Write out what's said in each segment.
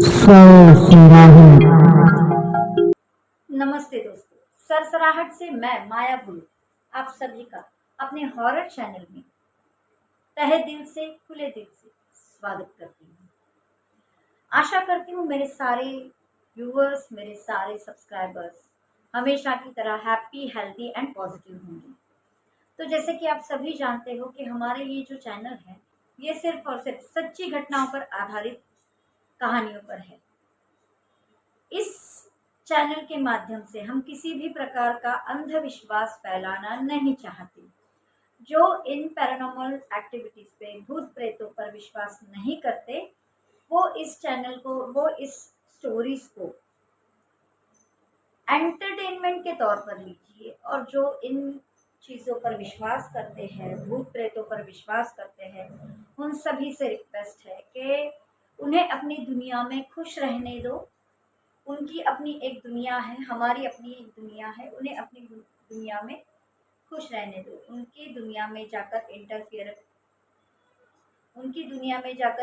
सरसराहट। नमस्ते दोस्तों, सरसराहट से मैं माया भूल आप सभी का अपने हॉरर चैनल में तहे दिल से खुले दिल से स्वागत करती हूँ। आशा करती हूँ मेरे सारे व्यूअर्स, मेरे सारे सब्सक्राइबर्स हमेशा की तरह हैप्पी, हेल्दी एंड पॉजिटिव होंगे। तो जैसे कि आप सभी जानते हो कि हमारे ये जो चैनल है, ये सिर्फ और सिर्फ सच्ची घटनाओं पर आधारित कहानियों पर है। इस चैनल के माध्यम से हम किसी भी प्रकार का अंधविश्वास फैलाना नहीं चाहते। जो इन पैरानॉर्मल एक्टिविटीज पे, भूत प्रेतों पर विश्वास नहीं करते, वो इस चैनल को, वो इस स्टोरीज को एंटरटेनमेंट के तौर पर लीजिए। और जो इन चीज़ों पर विश्वास करते हैं, भूत प्रेतों पर विश्वास करते हैं, उन सभी से रिक्वेस्ट है कि उन्हें अपनी दुनिया में खुश रहने दो। उनकी अपनी एक दुनिया है, हमारी अपनी एक दुनिया है, उन्हें अपनी दुनिया में खुश रहने दो। उनकी दुनिया में जाकर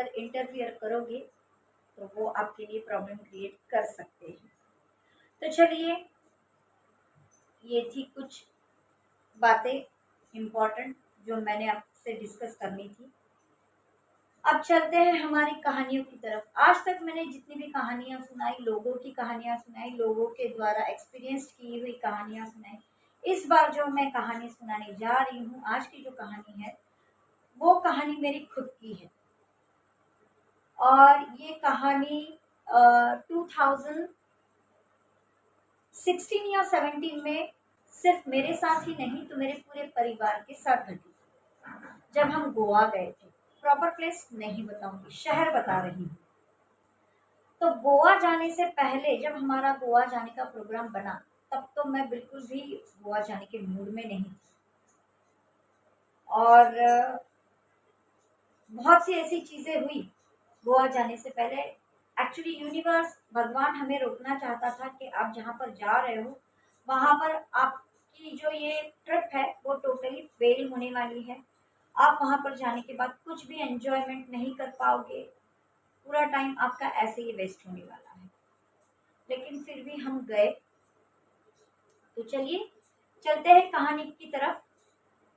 इंटरफियर करोगे तो वो आपके लिए प्रॉब्लम क्रिएट कर सकते हैं। तो चलिए, ये थी कुछ बातें इम्पोर्टेंट जो मैंने आपसे डिस्कस करनी थी। अब चलते हैं हमारी कहानियों की तरफ। आज तक मैंने जितनी भी कहानियां सुनाई, लोगों की कहानियां सुनाई, लोगों के द्वारा एक्सपीरियंस की हुई कहानियां सुनाई। इस बार जो मैं कहानी सुनाने जा रही हूँ, आज की जो कहानी है, वो कहानी मेरी खुद की है। और ये कहानी 2016 या 17 में सिर्फ मेरे साथ ही नहीं तो मेरे पूरे परिवार के साथ घटी, जब हम गोवा गए थे। प्रॉपर प्लेस नहीं बताऊंगी, शहर बता रही हूँ। तो गोवा जाने से पहले जब हमारा गोवा जाने का प्रोग्राम बना, तब तो मैं बिल्कुल भी गोवा जाने के मूड में नहीं थी। और बहुत सी ऐसी चीजें हुई गोवा जाने से पहले। एक्चुअली यूनिवर्स, भगवान हमें रोकना चाहता था कि आप जहाँ पर जा रहे हो, वहाँ पर आपकी जो ये ट्रिप है वो टोटली फेल होने वाली है। आप वहाँ पर जाने के बाद कुछ भी एंजॉयमेंट नहीं कर पाओगे, पूरा टाइम आपका ऐसे ही वेस्ट होने वाला है। लेकिन फिर भी हम गए। तो चलिए चलते हैं कहानी की तरफ।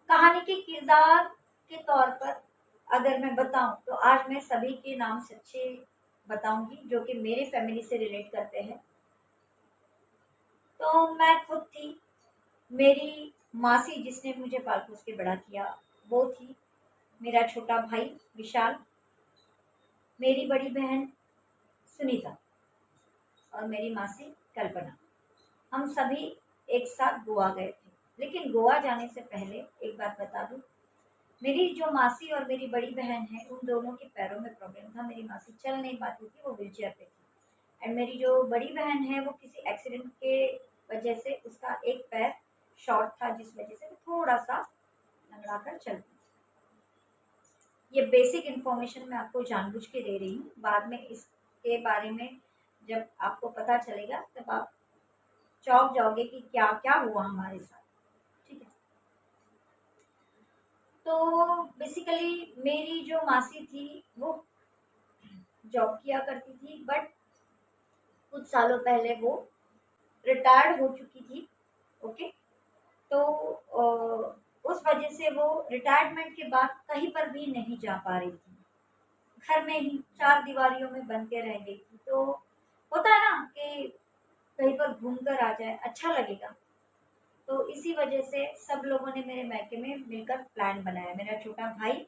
कहानी के किरदार के तौर पर अगर मैं बताऊं तो आज मैं सभी के नाम सच्चे बताऊंगी जो कि मेरे फैमिली से रिलेट करते हैं। तो मैं खुद थी, मेरी मासी जिसने मुझे पाल पोस के बड़ा किया वो थी, मेरा छोटा भाई विशाल, मेरी बड़ी बहन सुनीता और मेरी मासी कल्पना। हम सभी एक साथ गोवा गए थे। लेकिन गोवा जाने से पहले एक बात बता दूं, मेरी जो मासी और मेरी बड़ी बहन है, उन दोनों के पैरों में प्रॉब्लम था। मेरी मासी चल नहीं पाती थी, वो व्हीलचेयर पे थी। एंड मेरी जो बड़ी बहन है, वो किसी एक्सीडेंट के वजह से उसका एक पैर शॉर्ट था, जिस वजह से वो थोड़ा सा लंगड़ा कर चलती थी। ये बेसिक इन्फॉर्मेशन मैं आपको जानबूझ के दे रही हूँ। बाद में इसके बारे में जब आपको पता चलेगा तब आप चौंक जाओगे कि क्या क्या हुआ हमारे साथ। ठीक है। तो बेसिकली मेरी जो मासी थी वो जॉब किया करती थी, बट कुछ सालों पहले वो रिटायर्ड हो चुकी थी। ओके। तो उस वजह से वो रिटायरमेंट के बाद कहीं पर भी नहीं जा पा रही थी, घर में ही चार दीवारियों में बन के रह गई थी। तो होता है ना कि कहीं पर घूम कर आ जाए, अच्छा लगेगा। तो इसी वजह से सब लोगों ने मेरे मायके में मिलकर प्लान बनाया, मेरा छोटा भाई,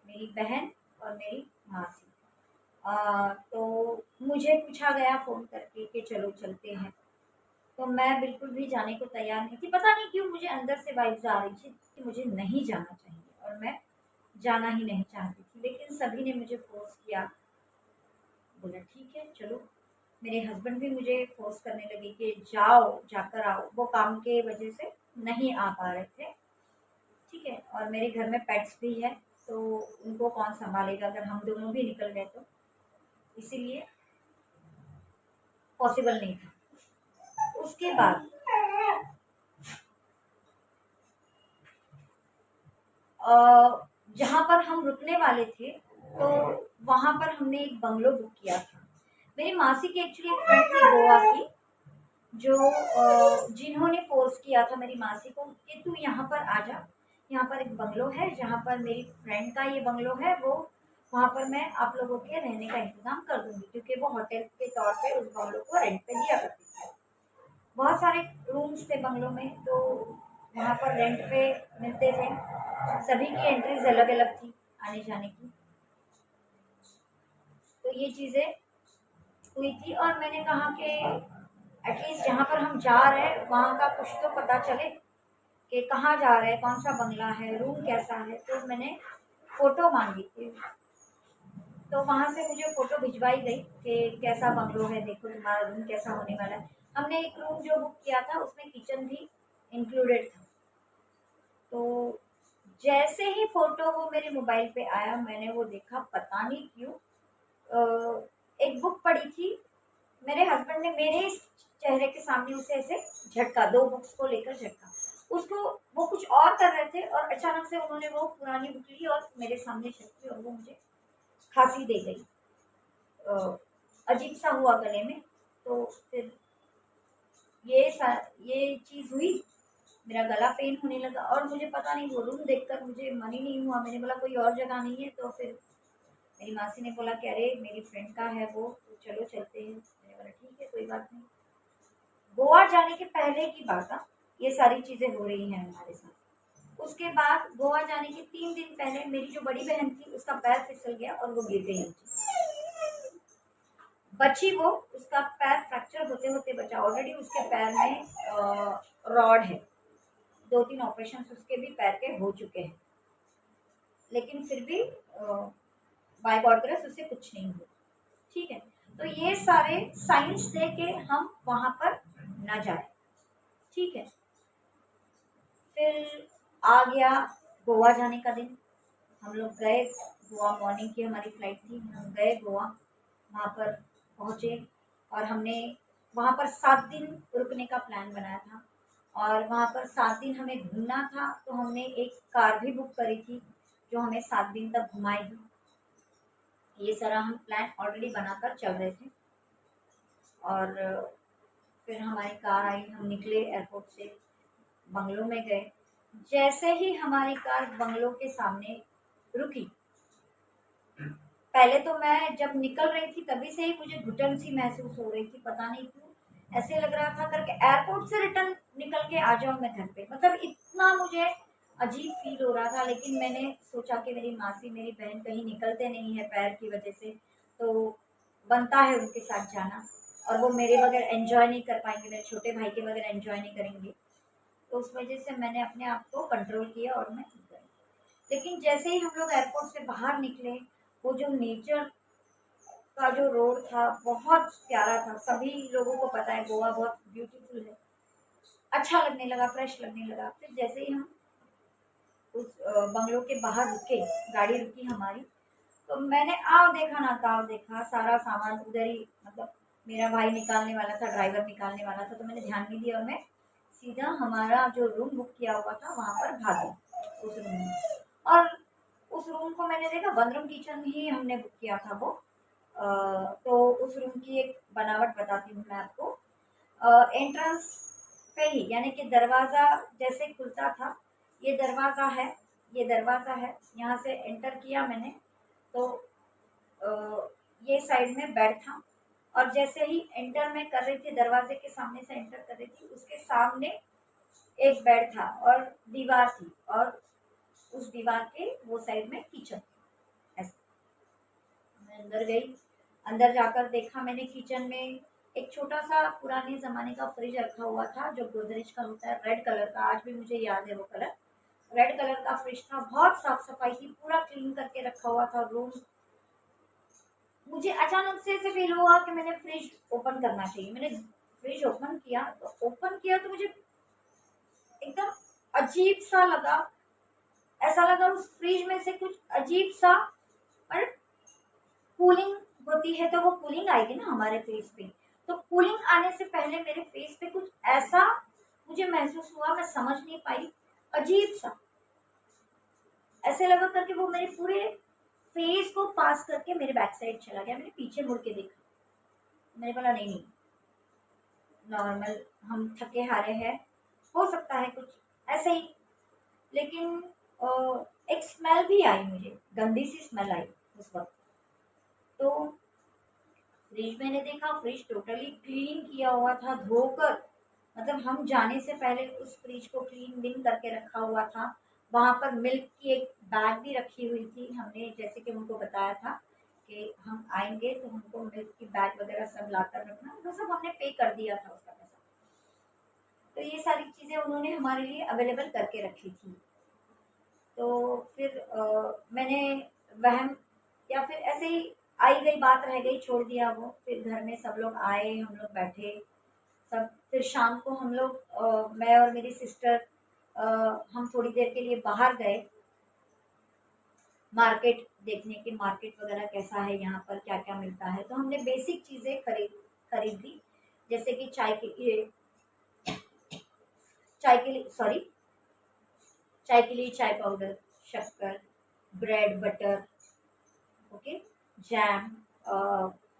मेरी बहन और मेरी मासी। तो मुझे पूछा गया फ़ोन करके कि चलो चलते हैं। तो मैं बिल्कुल भी जाने को तैयार नहीं थी। पता नहीं क्यों मुझे अंदर से वाइब्स आ रही थी कि मुझे नहीं जाना चाहिए और मैं जाना ही नहीं चाहती थी। लेकिन सभी ने मुझे फ़ोर्स किया, बोला ठीक है चलो। मेरे हस्बैंड भी मुझे फ़ोर्स करने लगे कि जाओ, जाकर आओ। वो काम के वजह से नहीं आ पा रहे थे। ठीक है। और मेरे घर में पेट्स भी है, तो उनको कौन सँभालेगा अगर हम दोनों भी निकल गए तो। इसीलिए पॉसिबल नहीं था। उसके बाद जहाँ पर हम रुकने वाले थे, तो वहाँ पर हमने एक बंगलो बुक किया था। मेरी मासी की एक्चुअली एक फ्रेंड थी गोवा की, जो जिन्होंने फोर्स किया था मेरी मासी को कि तू यहाँ पर आ जा, यहाँ पर एक बंगलो है जहाँ पर मेरी फ्रेंड का ये बंगलो है, वो वहाँ पर मैं आप लोगों के रहने का इंतजाम कर दूंगी, क्योंकि वो होटल के तौर पे उस बंगलो को रेंट पे दिया करती थी। बहुत सारे रूम्स थे बंगलो में, तो वहाँ पर रेंट पे मिलते थे। सभी की एंट्रीज अलग अलग थी आने जाने की। तो ये चीज़ें हुई थी और मैंने कहा कि एटलीस्ट जहाँ पर हम जा रहे हैं वहाँ का कुछ तो पता चले कि कहाँ जा रहे हैं, कौन सा बंगला है, रूम कैसा है। तो मैंने फ़ोटो मांगी थी, तो वहाँ से मुझे फ़ोटो भिजवाई गई कि कैसा बंगलो है, देखो तुम्हारा रूम कैसा होने वाला है। हमने एक रूम जो बुक किया था उसमें किचन भी इंक्लूडेड था। तो जैसे ही फ़ोटो वो मेरे मोबाइल पे आया, मैंने वो देखा, पता नहीं क्यों एक बुक पड़ी थी, मेरे हस्बैंड ने मेरे चेहरे के सामने उसे ऐसे झटका, 2 बुक्स को लेकर झटका। उसको वो कुछ और कर रहे थे और अचानक से उन्होंने वो पुरानी बुक ली और मेरे सामने झटकी और वो मुझे खाँसी दे गई। अजीब-सा हुआ गले में। तो फिर ये चीज़ हुई, मेरा गला पेन होने लगा और मुझे पता नहीं वो रूम देखकर मुझे मन ही नहीं हुआ। मैंने बोला कोई और जगह नहीं है, तो फिर मेरी मासी ने बोला कि अरे मेरी फ्रेंड का है वो, तो चलो चलते हैं। मैंने बोला ठीक है, कोई बात नहीं। गोवा जाने के पहले की बात है, ये सारी चीज़ें हो रही हैं हमारे साथ। उसके बाद गोवा जाने के 3 दिन पहले मेरी जो बड़ी बहन थी उसका पैर फिसल गया और वो गिर गई नीचे। बची वो, उसका पैर फ्रैक्चर होते होते बचा। ऑलरेडी उसके पैर में रॉड है, 2-3 ऑपरेशन उसके भी पैर के हो चुके हैं, लेकिन फिर भी बाय गॉड ग्रेस उससे कुछ नहीं हुआ। ठीक है, तो ये सारे साइंस थे कि हम वहाँ पर न जाए। ठीक है, फिर आ गया गोवा जाने का दिन। हम लोग गए गोवा, मॉर्निंग की हमारी फ्लाइट थी, हम गए गोवा। वहाँ पर पहुँचे और हमने वहाँ पर 7 दिन रुकने का प्लान बनाया था और वहाँ पर 7 दिन हमें घूमना था। तो हमने एक कार भी बुक करी थी जो हमें 7 दिन तक घुमाएगी। ये सारा हम प्लान ऑलरेडी बनाकर चल रहे थे और फिर हमारी कार आई, हम निकले एयरपोर्ट से, बंगलो में गए। जैसे ही हमारी कार बंगलो के सामने रुकी, पहले तो मैं जब निकल रही थी तभी से ही मुझे घुटन सी महसूस हो रही थी, पता नहीं क्यों ऐसे लग रहा था करके एयरपोर्ट से रिटर्न निकल के आ जाऊं मैं घर पे। मतलब इतना मुझे अजीब फील हो रहा था। लेकिन मैंने सोचा कि मेरी मासी मेरी बहन कहीं निकलते नहीं है पैर की वजह से, तो बनता है उनके साथ जाना, और वो मेरे बगैर एंजॉय नहीं कर पाएंगे, मेरे छोटे भाई के बगैर एंजॉय नहीं करेंगे। तो उस वजह से मैंने अपने आप को कंट्रोल किया और मैं गई। लेकिन जैसे ही हम लोग एयरपोर्ट से बाहर निकले, वो जो नेचर का जो रोड था बहुत प्यारा था। सभी लोगों को पता है गोवा बहुत ब्यूटीफुल है, अच्छा लगने लगा, फ्रेश लगने लगा। फिर जैसे ही हम उस बंगलो के बाहर रुके, गाड़ी रुकी हमारी, तो मैंने आओ देखा ना ताव देखा, सारा सामान उधर ही, मतलब मेरा भाई निकालने वाला था, ड्राइवर निकालने वाला था, तो मैंने ध्यान नहीं दिया और मैं सीधा हमारा जो रूम बुक किया हुआ था वहाँ पर भागी उस रूम में। और उस रूम को मैंने देखा, वन रूम किचन ही हमने बुक किया था वो। तो उस रूम की एक बनावट बताती हूँ मैं आपको। एंट्रेंस पे ही, यानी कि दरवाज़ा जैसे खुलता था, ये दरवाज़ा है, ये दरवाज़ा है, यहाँ से एंटर किया मैंने तो ये साइड में बेड था। और जैसे ही एंटर मैं कर रही थी, दरवाजे के सामने से एंटर कर रही थी, उसके सामने एक बेड था और दीवार थी, और उस दीवार के वो साइड में किचन। ऐसे मैं अंदर गई, अंदर जाकर देखा मैंने किचन में एक छोटा सा पुराने ज़माने का फ्रिज रखा हुआ था जो गोदरेज का होता है, रेड कलर का, आज भी मुझे याद है वो कलर। रेड कलर का फ्रिज था, बहुत साफ सफाई थी, पूरा क्लीन करके रखा हुआ था रूम। मुझे अचानक से ऐसे फील हुआ कि मैंने फ्रिज ओपन करना चाहिए। मैंने फ्रिज ओपन किया तो मुझे एकदम अजीब सा लगा। ऐसा लगा उस फ्रिज में से कुछ अजीब सा, और कूलिंग होती है तो वो कूलिंग आएगी ना हमारे फेस पे, तो कूलिंग आने से पहले मेरे फेस पे कुछ ऐसा मुझे महसूस हुआ, मैं समझ नहीं पाई, अजीब सा ऐसे लगा करके वो मेरे पूरे फेस को पास करके मेरे बैक साइड चला गया। मैंने पीछे मुड़ के देखा, मैंने बोला नहीं नहीं, नॉर्मल, हम थके हारे हैं, हो सकता है कुछ ऐसे ही। लेकिन एक स्मेल भी आई, मुझे गंदी सी स्मेल आई उस वक्त। तो फ्रिज मैंने देखा, फ्रिज टोटली क्लीन किया हुआ था, धोकर, मतलब हम जाने से पहले उस फ्रिज को क्लीन बिन करके रखा हुआ था। वहां पर मिल्क की एक बैग भी रखी हुई थी, हमने जैसे कि उनको बताया था कि हम आएंगे तो हमको मिल्क की बैग वगैरह सब ला कर रखना, वो सब हमने पे कर दिया था उसका पैसा। तो ये सारी चीज़ें उन्होंने हमारे लिए अवेलेबल करके रखी थी। तो फिर मैंने वहम, या फिर ऐसे ही आई गई बात रह गई, छोड़ दिया वो। फिर घर में सब लोग आए, हम लोग बैठे सब। फिर शाम को हम लोग मैं और मेरी सिस्टर हम थोड़ी देर के लिए बाहर गए मार्केट देखने की, मार्केट वगैरह कैसा है यहाँ पर, क्या क्या मिलता है। तो हमने बेसिक चीज़ें खरीद ली, जैसे कि चाय के लिए चाय पाउडर, शक्कर, bread butter, okay, jam,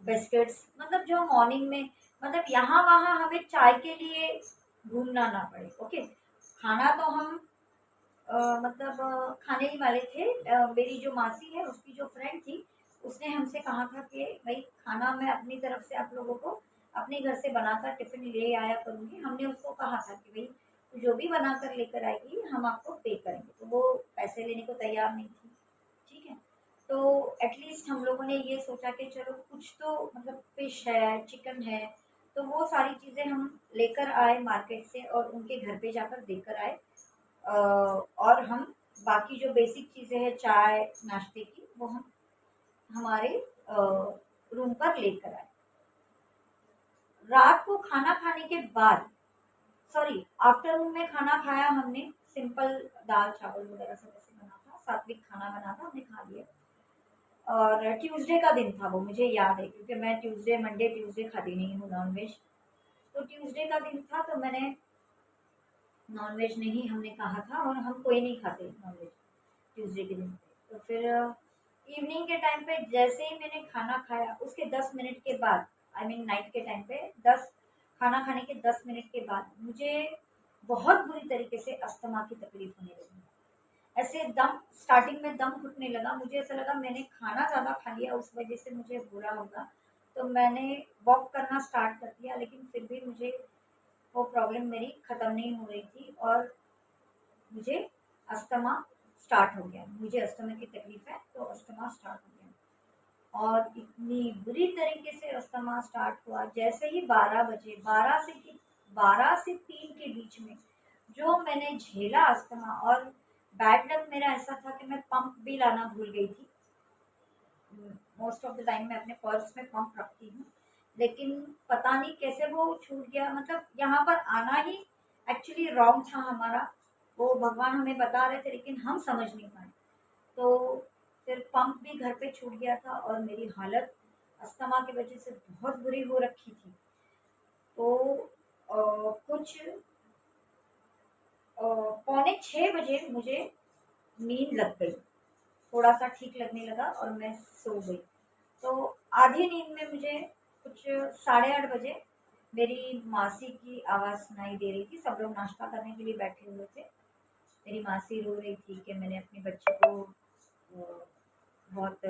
biscuits, मतलब जो मॉर्निंग में, मतलब यहाँ वहाँ हमें चाय के लिए घूमना ना पड़े। ओके, खाना तो हम मतलब खाने ही वाले थे। मेरी जो मासी है उसकी जो फ्रेंड थी, उसने हमसे कहा था कि भाई खाना मैं अपनी तरफ से आप लोगों को अपने घर से बनाकर टिफिन ले आया करूँगी। हमने उसको कहा था कि भाई तू जो भी बनाकर लेकर आएगी हम आपको पे करेंगे, तो वो पैसे लेने को तैयार नहीं थी। ठीक है, तो एटलीस्ट हम लोगों ने ये सोचा कि चलो कुछ तो, मतलब फिश है, चिकन है, तो वो सारी चीज़ें हम लेकर आए मार्केट से और उनके घर पे जाकर देकर आए। और हम बाकी जो बेसिक चीज़ें हैं चाय नाश्ते की, वो हम हमारे रूम पर लेकर आए। रात को खाना खाने के बाद, सॉरी, आफ्टरनून में खाना खाया हमने, सिंपल दाल चावल वगैरह सब ऐसे बना था, सात्विक खाना बना था, हमने खा लिया। और ट्यूसडे का दिन था वो, मुझे याद है, क्योंकि मैं ट्यूसडे मंडे ट्यूसडे खाती नहीं हूँ नॉनवेज। तो ट्यूसडे का दिन था, तो मैंने नॉनवेज नहीं, हमने कहा था, और हम कोई नहीं खाते नॉनवेज ट्यूसडे के दिन पे। तो फिर इवनिंग के टाइम पे जैसे ही मैंने खाना खाया, उसके 10 मिनट के बाद, आई मीन नाइट के टाइम पे, 10, खाना खाने के 10 मिनट के बाद मुझे बहुत बुरी तरीके से अस्थमा की तकलीफ होने लगी। ऐसे दम, स्टार्टिंग में दम घुटने लगा, मुझे ऐसा लगा मैंने खाना ज़्यादा खा लिया उस वजह से मुझे बुरा होगा। तो मैंने वॉक करना स्टार्ट कर दिया, लेकिन फिर भी मुझे वो प्रॉब्लम मेरी ख़त्म नहीं हो रही थी, और मुझे अस्थमा स्टार्ट हो गया। मुझे अस्थमा की तकलीफ है, तो अस्थमा स्टार्ट हो गया, और इतनी बुरी तरीके से अस्थमा स्टार्ट हुआ। जैसे ही 12 बजे, 12 से 3 के बीच में जो मैंने झेला अस्थमा, और बैड लक मेरा ऐसा था कि मैं पंप भी लाना भूल गई थी। मोस्ट ऑफ द टाइम मैं अपने पर्स में पंप रखती हूँ, लेकिन पता नहीं कैसे वो छूट गया। मतलब यहाँ पर आना ही एक्चुअली रॉन्ग था हमारा, वो भगवान हमें बता रहे थे, लेकिन हम समझ नहीं पाए। तो फिर पंप भी घर पे छूट गया था, और मेरी हालत अस्थमा की वजह से बहुत बुरी हो रखी थी। तो कुछ 5:45 बजे मुझे नींद लग गई, थोड़ा सा ठीक लगने लगा और मैं सो गई। तो आधी नींद में मुझे कुछ 8:30 बजे मेरी मासी की आवाज़ सुनाई दे रही थी। सब लोग नाश्ता करने के लिए बैठे हुए थे। मेरी मासी रो रही थी कि मैंने अपने बच्चे को बहुत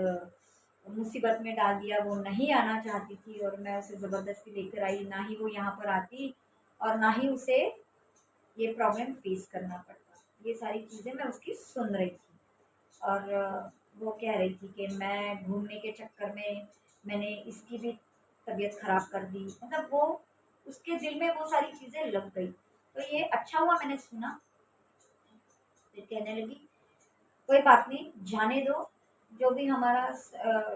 मुसीबत में डाल दिया, वो नहीं आना चाहती थी और मैं उसे ज़बरदस्ती लेकर आई, ना ही वो यहाँ पर आती और ना ही उसे ये प्रॉब्लम फेस करना पड़ता। ये सारी चीज़ें मैं उसकी सुन रही थी, और वो कह रही थी कि मैं घूमने के चक्कर में मैंने इसकी भी तबीयत ख़राब कर दी। मतलब वो, उसके दिल में वो सारी चीज़ें लग गई। तो ये अच्छा हुआ मैंने सुना। फिर कहने लगी कोई बात नहीं, जाने दो, जो भी हमारा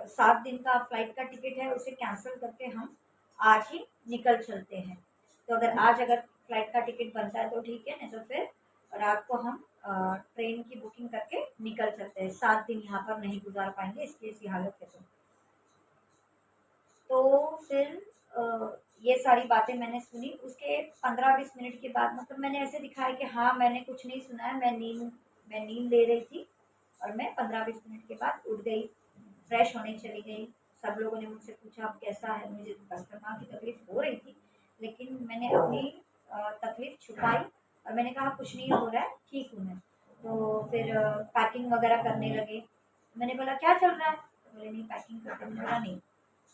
7 दिन का फ्लाइट का टिकट है उसे कैंसिल करके हम आज ही निकल चलते हैं। तो अगर फ्लाइट का टिकट बनता है तो ठीक है, नहीं तो फिर रात को हम ट्रेन की बुकिंग करके निकल चलते हैं। 7 दिन यहाँ पर नहीं गुजार पाएंगे, इसकी ऐसी हालत है। तो फिर ये सारी बातें मैंने सुनी। उसके 15-20 मिनट के बाद, मतलब मैंने ऐसे दिखाया कि हाँ मैंने कुछ नहीं सुना है, मैं नींद ले रही थी, और मैं 15-20 मिनट के बाद उठ गई, फ्रेश होने चली गई, सब लोगों ने मुझसे पूछा अब कैसा है, मुझे अस्थमा की तकलीफ हो रही थी, लेकिन मैंने अपनी तकलीफ छुपाई और मैंने कहा कुछ नहीं हो रहा है, ठीक हूँ मैं। तो फिर पैकिंग वगैरह करने लगे। मैंने बोला क्या चल रहा है, तो बोले नहीं पैकिंग करते। मैंने बोला नहीं,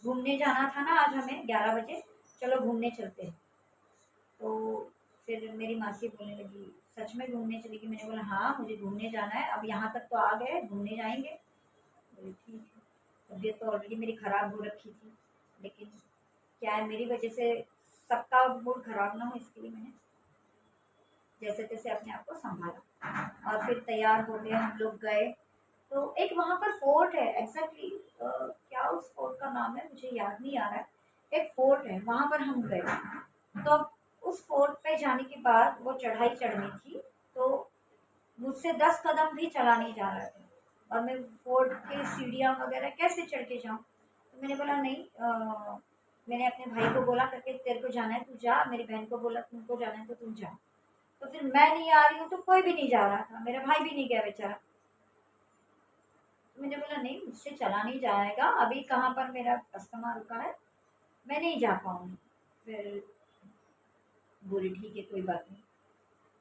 घूमने जाना था ना आज हमें 11 बजे, चलो घूमने चलते हैं। तो फिर मेरी मासी बोलने लगी सच में घूमने चलेगी? मैंने बोला हाँ मुझे घूमने जाना है, अब यहाँ तक तो आ गए, घूमने जाएंगे। बोले ठीक है। तबीयत तो ऑलरेडी मेरी खराब हो रखी थी, लेकिन क्या है मेरी वजह से सबका मूड खराब ना हो, इसके लिए मैंने जैसे तैसे अपने आप को संभाला और फिर तैयार हो गए, हम लोग गए। तो एक वहाँ पर फोर्ट है एग्जैक्टली, क्या उस फोर्ट का नाम है मुझे याद नहीं आ रहा है, एक फोर्ट है वहाँ पर हम गए। तो उस फोर्ट पे जाने के बाद वो चढ़ाई चढ़नी थी, तो मुझसे 10 कदम भी चला नहीं जा रहा था और मैं फोर्ट के सीढ़ियाँ वगैरह कैसे चढ़ के जाऊँ। तो मैंने बोला नहीं, मैंने अपने भाई को बोला करके तेरे को जाना है तू जा, मेरी बहन को बोला तुमको जाना है तो तुम जाओ। तो फिर मैं नहीं आ रही हूँ तो कोई भी नहीं जा रहा था, मेरा भाई भी नहीं गया बेचारा। तो मैंने बोला नहीं मुझसे चला नहीं जाएगा, अभी कहाँ पर मेरा अस्थमा रुका है, मैं नहीं जा पाऊंगी। फिर बोली ठीक है कोई बात नहीं।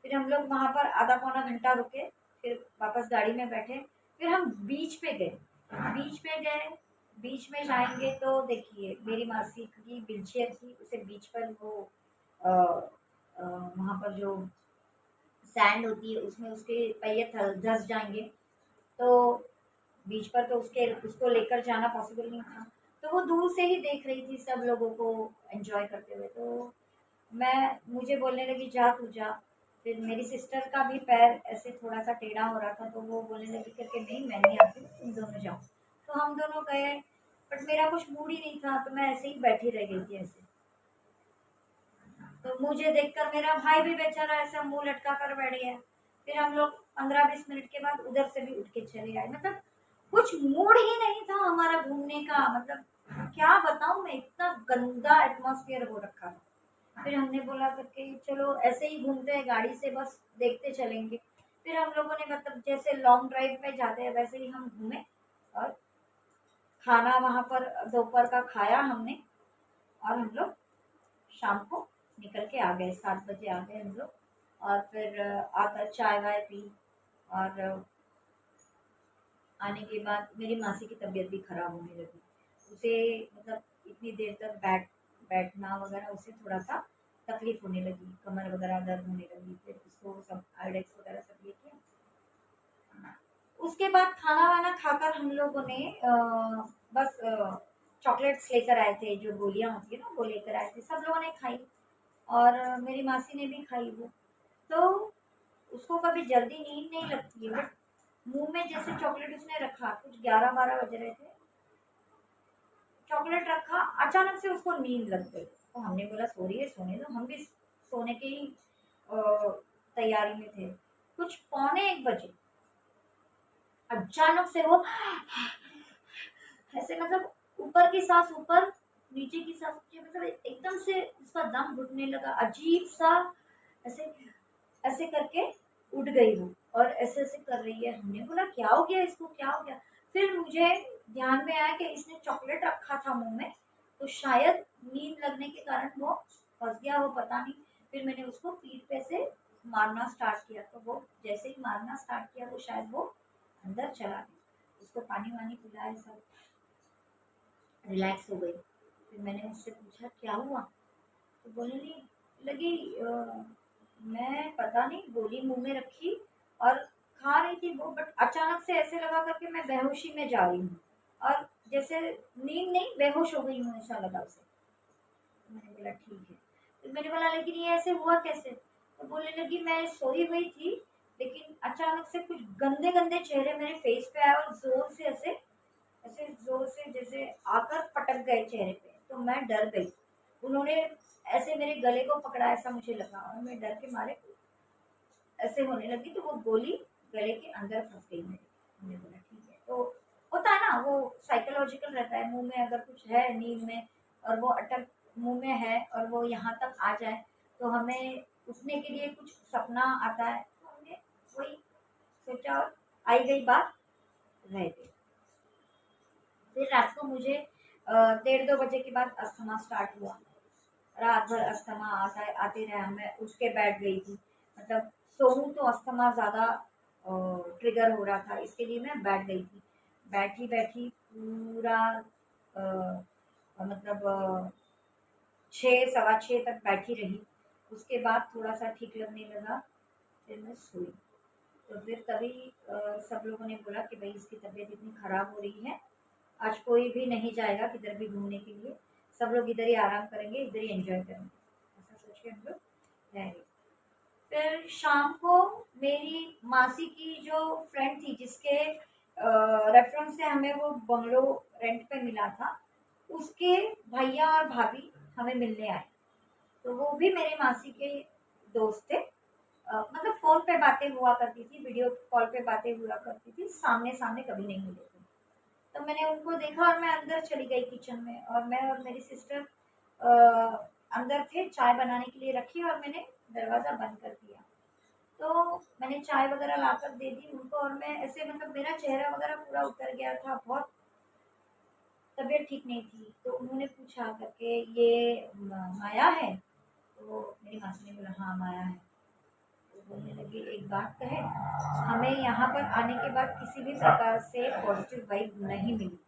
फिर हम लोग वहाँ पर आधा पौना घंटा रुके, फिर वापस गाड़ी में बैठे, फिर हम बीच पे गए। बीच पे गए, बीच में जाएंगे तो देखिए मेरी मासी की व्हीलचेयर थी, उसे बीच पर वो वहाँ पर जो सैंड होती है उसमें उसके पहिए धस जाएंगे, तो बीच पर तो उसके उसको लेकर जाना पॉसिबल नहीं था। तो वो दूर से ही देख रही थी सब लोगों को एंजॉय करते हुए, तो मैं मुझे बोलने लगी जा तू जा। फिर मेरी सिस्टर का भी पैर ऐसे थोड़ा सा टेढ़ा हो रहा था, तो वो बोलने लगी करके नहीं मैं नहीं आती तुम दोनों जाओ। तो हम दोनों गए, बट मेरा कुछ मूड ही नहीं था, तो मैं ऐसे ही बैठी रह गई थी ऐसे। तो मुझे देखकर मेरा भाई भी बेचारा ऐसा मुंह लटका कर बैठ गया। फिर हम लोग 15-20 मिनट के बाद उधर से भी उठ के चले आए। मतलब कुछ मूड ही नहीं था हमारा घूमने का, मतलब क्या बताऊं मैं, इतना गंदा एटमॉस्फेयर हो रखा था। फिर हमने बोला करके चलो ऐसे ही घूमते हैं गाड़ी से, बस देखते चलेंगे। फिर हम लोगों ने मतलब जैसे लॉन्ग ड्राइव पे जाते हैं वैसे ही हम घूमे और खाना वहां पर दोपहर का खाया हमने, और हम लोग शाम को निकल के आ गए, 7 बजे आ गए हम लोग। और फिर आकर चाय वाय पी, और आने के बाद मेरी मासी की तबीयत भी खराब होने लगी। उसे मतलब इतनी देर तक बैठना वगैरह उसे थोड़ा सा तकलीफ होने लगी, कमर वगैरह दर्द होने लगी। फिर उसको सब आयोडेक्स वगैरह सब लेके उसके बाद खाना वाना खाकर हम लोगों ने बस चॉकलेट्स लेकर आए थे, जो गोलियां होती है ना वो लेकर आए थे, सब लोगों ने खाई। और मेरी मासी ने भी खाई वो। तो उसको कभी जल्दी नींद नहीं लगती है, बट मुंह में जैसे चॉकलेट उसने रखा, कुछ 11-12 बज रहे थे, चॉकलेट रखा, अचानक से उसको नींद लग गई। तो हमने बोला सो रही है सोने दो, हम भी सोने की अ, तैयारी में थे। कुछ 12:45 बजे अचानक से वो ऐसे, मतलब ऊपर की सांस ऊपर, नीचे की सांस नीचे, मतलब एकदम से उसका दम घुटने लगा, अजीब सा ऐसे ऐसे करके उठ गई वो, और ऐसे ऐसे कर रही है। हमने बोला क्या हो गया इसको, क्या हो गया। फिर मुझे ध्यान में आया कि इसने चॉकलेट रखा था मुंह में, तो शायद नींद लगने के कारण वो फंस गया हो, पता नहीं। फिर मैंने उसको पीठ पे से मारना स्टार्ट किया, तो वो जैसे ही मारना स्टार्ट किया वो शायद वो अंदर चला गया। उसको पानी वानी पिलाया, सब रिलैक्स हो गई। फिर मैंने उससे पूछा क्या हुआ, तो बोलने लगी मैं पता नहीं, गोली मुंह में रखी और खा रही थी वो, बट अचानक से ऐसे लगा करके मैं बेहोशी में जा रही हूँ, और जैसे नींद नहीं बेहोश हो गई हूँ ऐसा लगा उसे। तो मैंने बोला ठीक है। फिर मैंने बोला लेकिन ये ऐसे हुआ कैसे, तो बोलने लगी मैं सोई हुई थी, लेकिन अचानक से कुछ गंदे गंदे चेहरे मेरे फेस पे आए और जोर से ऐसे ऐसे जोर से जैसे आकर पटक गए चेहरे पे, तो मैं डर गई। उन्होंने ऐसे मेरे गले को पकड़ा, ऐसा मुझे लगा, और मैं डर के मारे ऐसे होने लगी, तो वो गोली गले के अंदर फंस गई मेरे। हमने बोला ठीक है। तो होता है ना वो साइकोलॉजिकल रहता है, मुंह में अगर कुछ है नींद में और वो अटक मुंह में है और वो यहाँ तक आ जाए, तो हमें उठने के लिए कुछ सपना आता है, तो हमने वही सोचा और आई गई बात रह गई। फिर रात को मुझे 1:30-2 बजे के बाद अस्थमा स्टार्ट हुआ। रात भर अस्थमा आता आते रहा, मैं उठ के बैठ गई थी। मतलब सोऊं तो अस्थमा ज़्यादा ट्रिगर हो रहा था, इसके लिए मैं बैठ गई थी। बैठी बैठी पूरा मतलब 6 सवा 6 तक बैठी रही। उसके बाद थोड़ा सा ठीक लगने लगा, फिर मैं सोई। तो फिर तभी सब लोगों ने बोला कि भाई इसकी तबीयत इतनी ख़राब हो रही है, आज कोई भी नहीं जाएगा किधर भी घूमने के लिए, सब लोग इधर ही आराम करेंगे, इधर ही एंजॉय करेंगे। ऐसा सोच के हम लोग रह गए। फिर शाम को मेरी मासी की जो फ्रेंड थी, जिसके रेफरेंस से हमें वो बंगलो रेंट पे मिला था, उसके भैया और भाभी हमें मिलने आए। तो वो भी मेरे मासी के दोस्त थे। मतलब फ़ोन पे बातें हुआ करती थी, वीडियो कॉल पे बातें हुआ करती थी, सामने सामने कभी नहीं मिले थे। तो मैंने उनको देखा और मैं अंदर चली गई किचन में, और मैं और मेरी सिस्टर अंदर थे, चाय बनाने के लिए रखी और मैंने दरवाज़ा बंद कर दिया। तो मैंने चाय वगैरह लाकर दे दी उनको, और मैं ऐसे मतलब मेरा चेहरा वगैरह पूरा उतर गया था, बहुत तबीयत ठीक नहीं थी। तो उन्होंने पूछा करके, ये माया है? तो मेरी मासी ने बोला हाँ माया है। तो बोलने लगी, एक बात कहे, हमें यहाँ पर आने के बाद किसी भी प्रकार से पॉजिटिव वाइब नहीं मिली।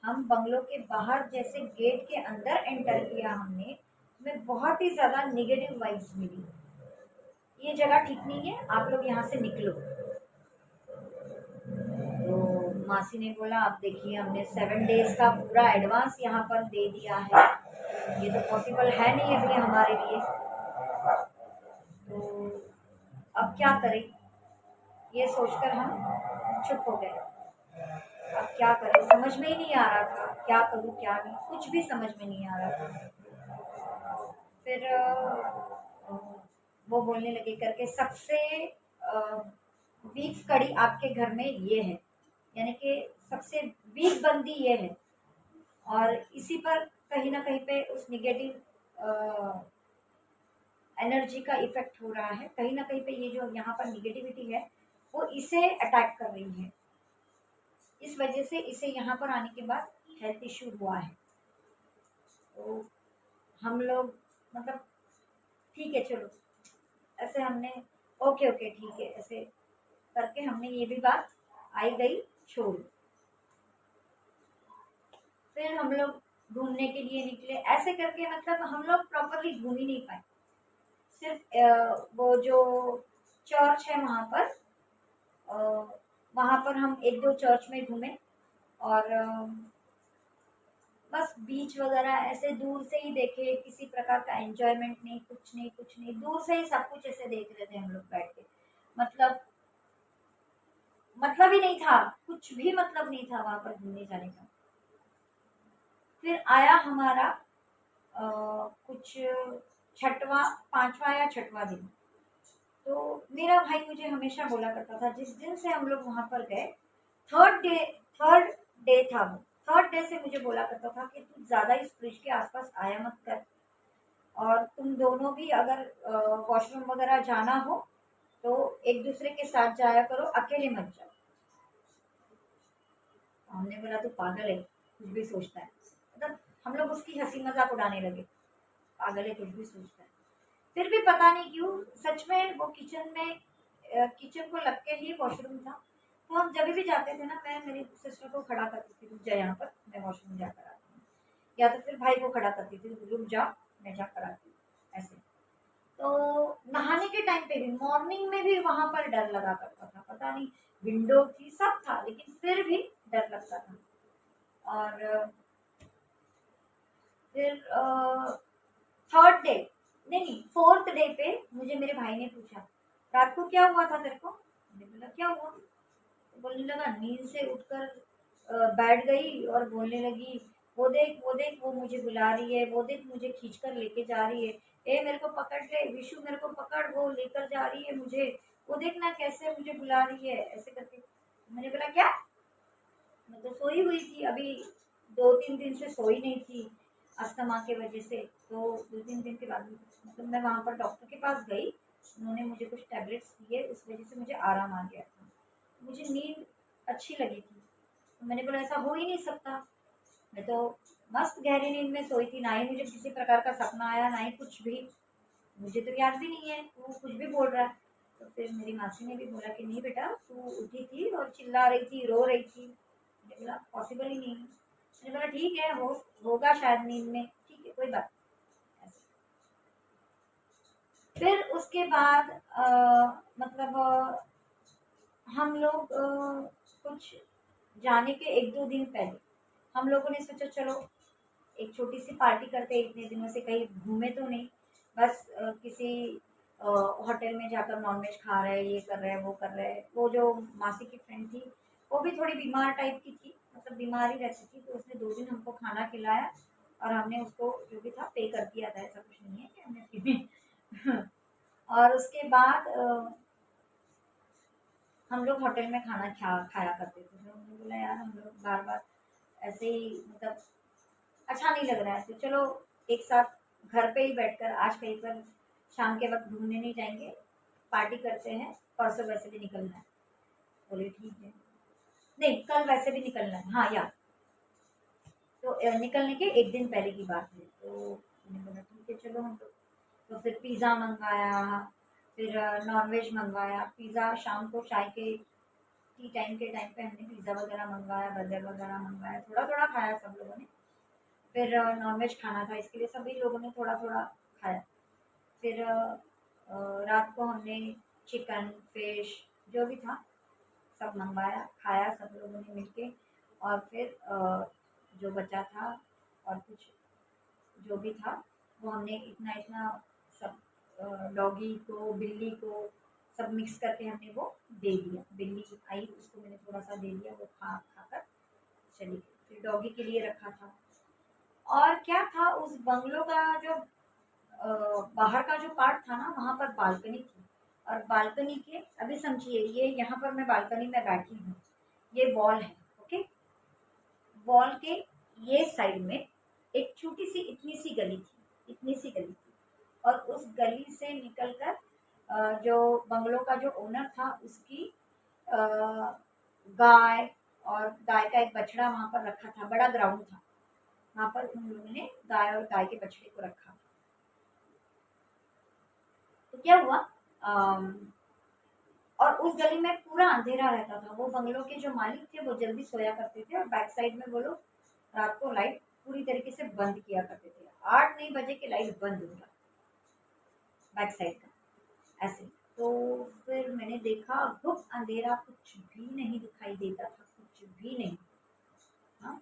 हम बंगलों के बाहर जैसे गेट के अंदर एंटर किया हमने, हमें बहुत ही ज़्यादा नेगेटिव वाइब्स मिली। ये जगह ठीक नहीं है, आप लोग यहाँ से निकलो। तो मासी ने बोला, अब देखिए हमने 7 डेज़ का पूरा एडवांस यहाँ पर दे दिया है, ये तो पॉसिबल है नहीं अभी हमारे लिए। तो अब क्या करें, ये सोचकर हम चुप हो गए। अब क्या करें, समझ में ही नहीं आ रहा था, क्या करूँ क्या नहीं, कुछ भी समझ में नहीं आ रहा था। फिर वो बोलने लगे करके, सबसे वीक कड़ी आपके घर में ये है, यानी कि सबसे वीक बंदी ये है। और इसी पर कहीं ना कहीं पे उस निगेटिव एनर्जी का इफेक्ट हो रहा है, कहीं ना कहीं पे ये जो यहाँ पर निगेटिविटी है वो इसे अटैक कर रही है। इस वजह से इसे यहाँ पर आने के बाद हेल्थ इश्यू हुआ है। तो हम लोग मतलब ठीक है चलो, ऐसे हमने ओके ओके ठीक है ऐसे करके हमने ये भी बात आई गई छोड़। फिर हम लोग घूमने के लिए निकले, ऐसे करके मतलब हम लोग प्रॉपरली घूम ही नहीं पाए। सिर्फ वो जो चर्च है वहाँ पर हम 1-2 चर्च में घूमे, और बस बीच वगैरह ऐसे दूर से ही देखे, किसी प्रकार का एंजॉयमेंट नहीं, कुछ नहीं कुछ नहीं, दूर से ही सब कुछ ऐसे देख रहे थे हम लोग बैठ के। मतलब ही नहीं था, कुछ भी मतलब नहीं था वहां पर घूमने जाने का। फिर आया हमारा कुछ छठवां, पांचवा या छठवां दिन। तो मेरा भाई मुझे हमेशा बोला करता था, जिस दिन से हम लोग वहां पर गए, थर्ड डे थर्ड डे था वो, थर्ड डे से मुझे बोला करता था कि तू ज्यादा इस फ्रिज के आसपास आया मत कर, और तुम दोनों भी अगर वॉशरूम वगैरह जाना हो तो एक दूसरे के साथ जाया करो, अकेले मत जाओ। हमने बोला तू पागल है, कुछ भी सोचता है। मतलब हम लोग उसकी हंसी मजाक उड़ाने लगे, पागल है कुछ भी सोचता है। फिर भी पता नहीं क्यों, सच में वो किचन में किचन को लग के ही वॉशरूम था। तो हम जब भी जाते थे ना, मैं मेरी सिस्टर को खड़ा करती थी, रुक जा यहाँ पर मैं वॉशरूम जाकर आती हूँ, या तो फिर भाई को खड़ा करती थी, रुक जा मैं जाकर आती हूँ ऐसे। तो नहाने के टाइम पे भी, मॉर्निंग में भी वहां पर डर लगा करता था, पता नहीं, विंडो थी सब था लेकिन फिर भी डर लगता था। और फिर थर्ड डे, नहीं फोर्थ डे पे मुझे मेरे भाई ने पूछा, रात को क्या हुआ था तेरे को? मैंने बोला क्या हुआ? तो बोलने लगा, नींद से उठकर बैठ गई और बोलने लगी, वो देख वो देख वो मुझे बुला रही है, वो देख मुझे खींच कर लेके जा रही है, ए मेरे को पकड़ ले विशु, मेरे को पकड़, वो लेकर जा रही है मुझे, वो देखना कैसे मुझे बुला रही है, ऐसे करके। मैंने बोला क्या? मैं तो सोई हुई थी अभी, 2-3 दिन से सोई नहीं थी अस्थमा के वजह से। तो 2-3 दिन के बाद मतलब मैं वहाँ पर डॉक्टर के पास गई, उन्होंने मुझे कुछ टैबलेट्स दिए, उस वजह से मुझे आराम आ गया था, मुझे नींद अच्छी लगी थी। तो मैंने बोला ऐसा हो ही नहीं सकता, मैं तो मस्त गहरी नींद में सोई थी, ना ही मुझे किसी प्रकार का सपना आया, ना ही कुछ भी। मुझे तो याद भी नहीं है वो कुछ भी बोल रहा है। तो फिर मेरी मासी ने भी बोला कि नहीं बेटा, तू उठी थी और चिल्ला रही थी, रो रही थी। मैंने बोला पॉसिबल ही नहीं है। मैंने बोला ठीक है, होगा शायद नींद में, ठीक है कोई बात नहीं। ऐसे। फिर उसके बाद मतलब हम लोग कुछ जाने के 1-2 दिन पहले हम लोगों ने सोचा चलो एक छोटी सी पार्टी करते हैं, इतने दिनों से कहीं घूमे तो नहीं, बस किसी होटल में जाकर नॉनवेज खा रहे हैं, ये कर रहे हैं वो कर रहे हैं। वो जो मासी की फ्रेंड थी वो भी थोड़ी बीमार टाइप की थी, मतलब बीमार ही रहती थी, तो उसने 2 दिन हमको खाना खिलाया और हमने उसको जो भी था पे कर दिया था। ऐसा कुछ नहीं है कि हमने फ्री में और उसके बाद हम लोग होटल में खाना खाया करते थे। तो हमने बोला यार हम लोग बार बार ऐसे ही मतलब अच्छा नहीं लग रहा है, तो चलो एक साथ घर पे ही बैठकर आज कहीं पर शाम के वक्त घूमने नहीं जाएंगे, पार्टी करते हैं, परसों वैसे भी निकलना है। बोले ठीक है, नहीं कल वैसे भी निकलना है, हाँ यार। तो निकलने के 1 दिन पहले की बात है। तो मैंने बोला ठीक है चलो हम लोग। तो फिर पिज़्ज़ा मंगाया, फिर नॉनवेज मंगाया। पिज़्ज़ा शाम को चाय के टी टाइम के टाइम पे हमने पिज़्ज़ा वगैरह मंगाया, बर्गर वगैरह मंगाया, थोड़ा थोड़ा खाया सब लोगों ने। फिर नॉनवेज खाना था, इसके लिए सभी लोगों ने थोड़ा थोड़ा खाया। फिर रात को हमने चिकन फिश जो भी था सब मंगवाया, खाया सब लोगों ने मिलके। और फिर जो बचा था और कुछ जो भी था वो हमने इतना इतना सब डॉगी को बिल्ली को सब मिक्स करके हमने वो दे दिया। बिल्ली आई उसको मैंने थोड़ा सा दे दिया, वो खाकर चली गई। फिर डॉगी के लिए रखा था। और क्या था उस बंगलो का जो बाहर का जो पार्ट था ना, वहाँ पर बालकनी थी। और बालकनी के अभी समझिए, ये यहाँ पर मैं बालकनी में बैठी हूँ, ये वॉल है, ओके। वॉल के ये साइड में एक छोटी सी इतनी सी गली थी, इतनी सी गली थी। और उस गली से निकलकर जो बंगलो का जो ओनर था उसकी अ, गाय और गाय का एक बछड़ा वहाँ पर रखा था, बड़ा ग्राउंड था, वहाँ पर उन लोगों ने गाय और गाय के बछड़े को रखा। तो क्या हुआ, अम, और उस गली में पूरा अंधेरा रहता था। वो बंगलों के जो मालिक थे वो जल्दी सोया करते थे और बैक साइड में वो लोग रात को लाइट पूरी तरीके से बंद किया करते थे। 8-9 बजे के लाइट बंद हो गया बैक साइड का, ऐसे। तो फिर मैंने देखा घुप अंधेरा, कुछ भी नहीं दिखाई देता था, कुछ भी नहीं। हाँ।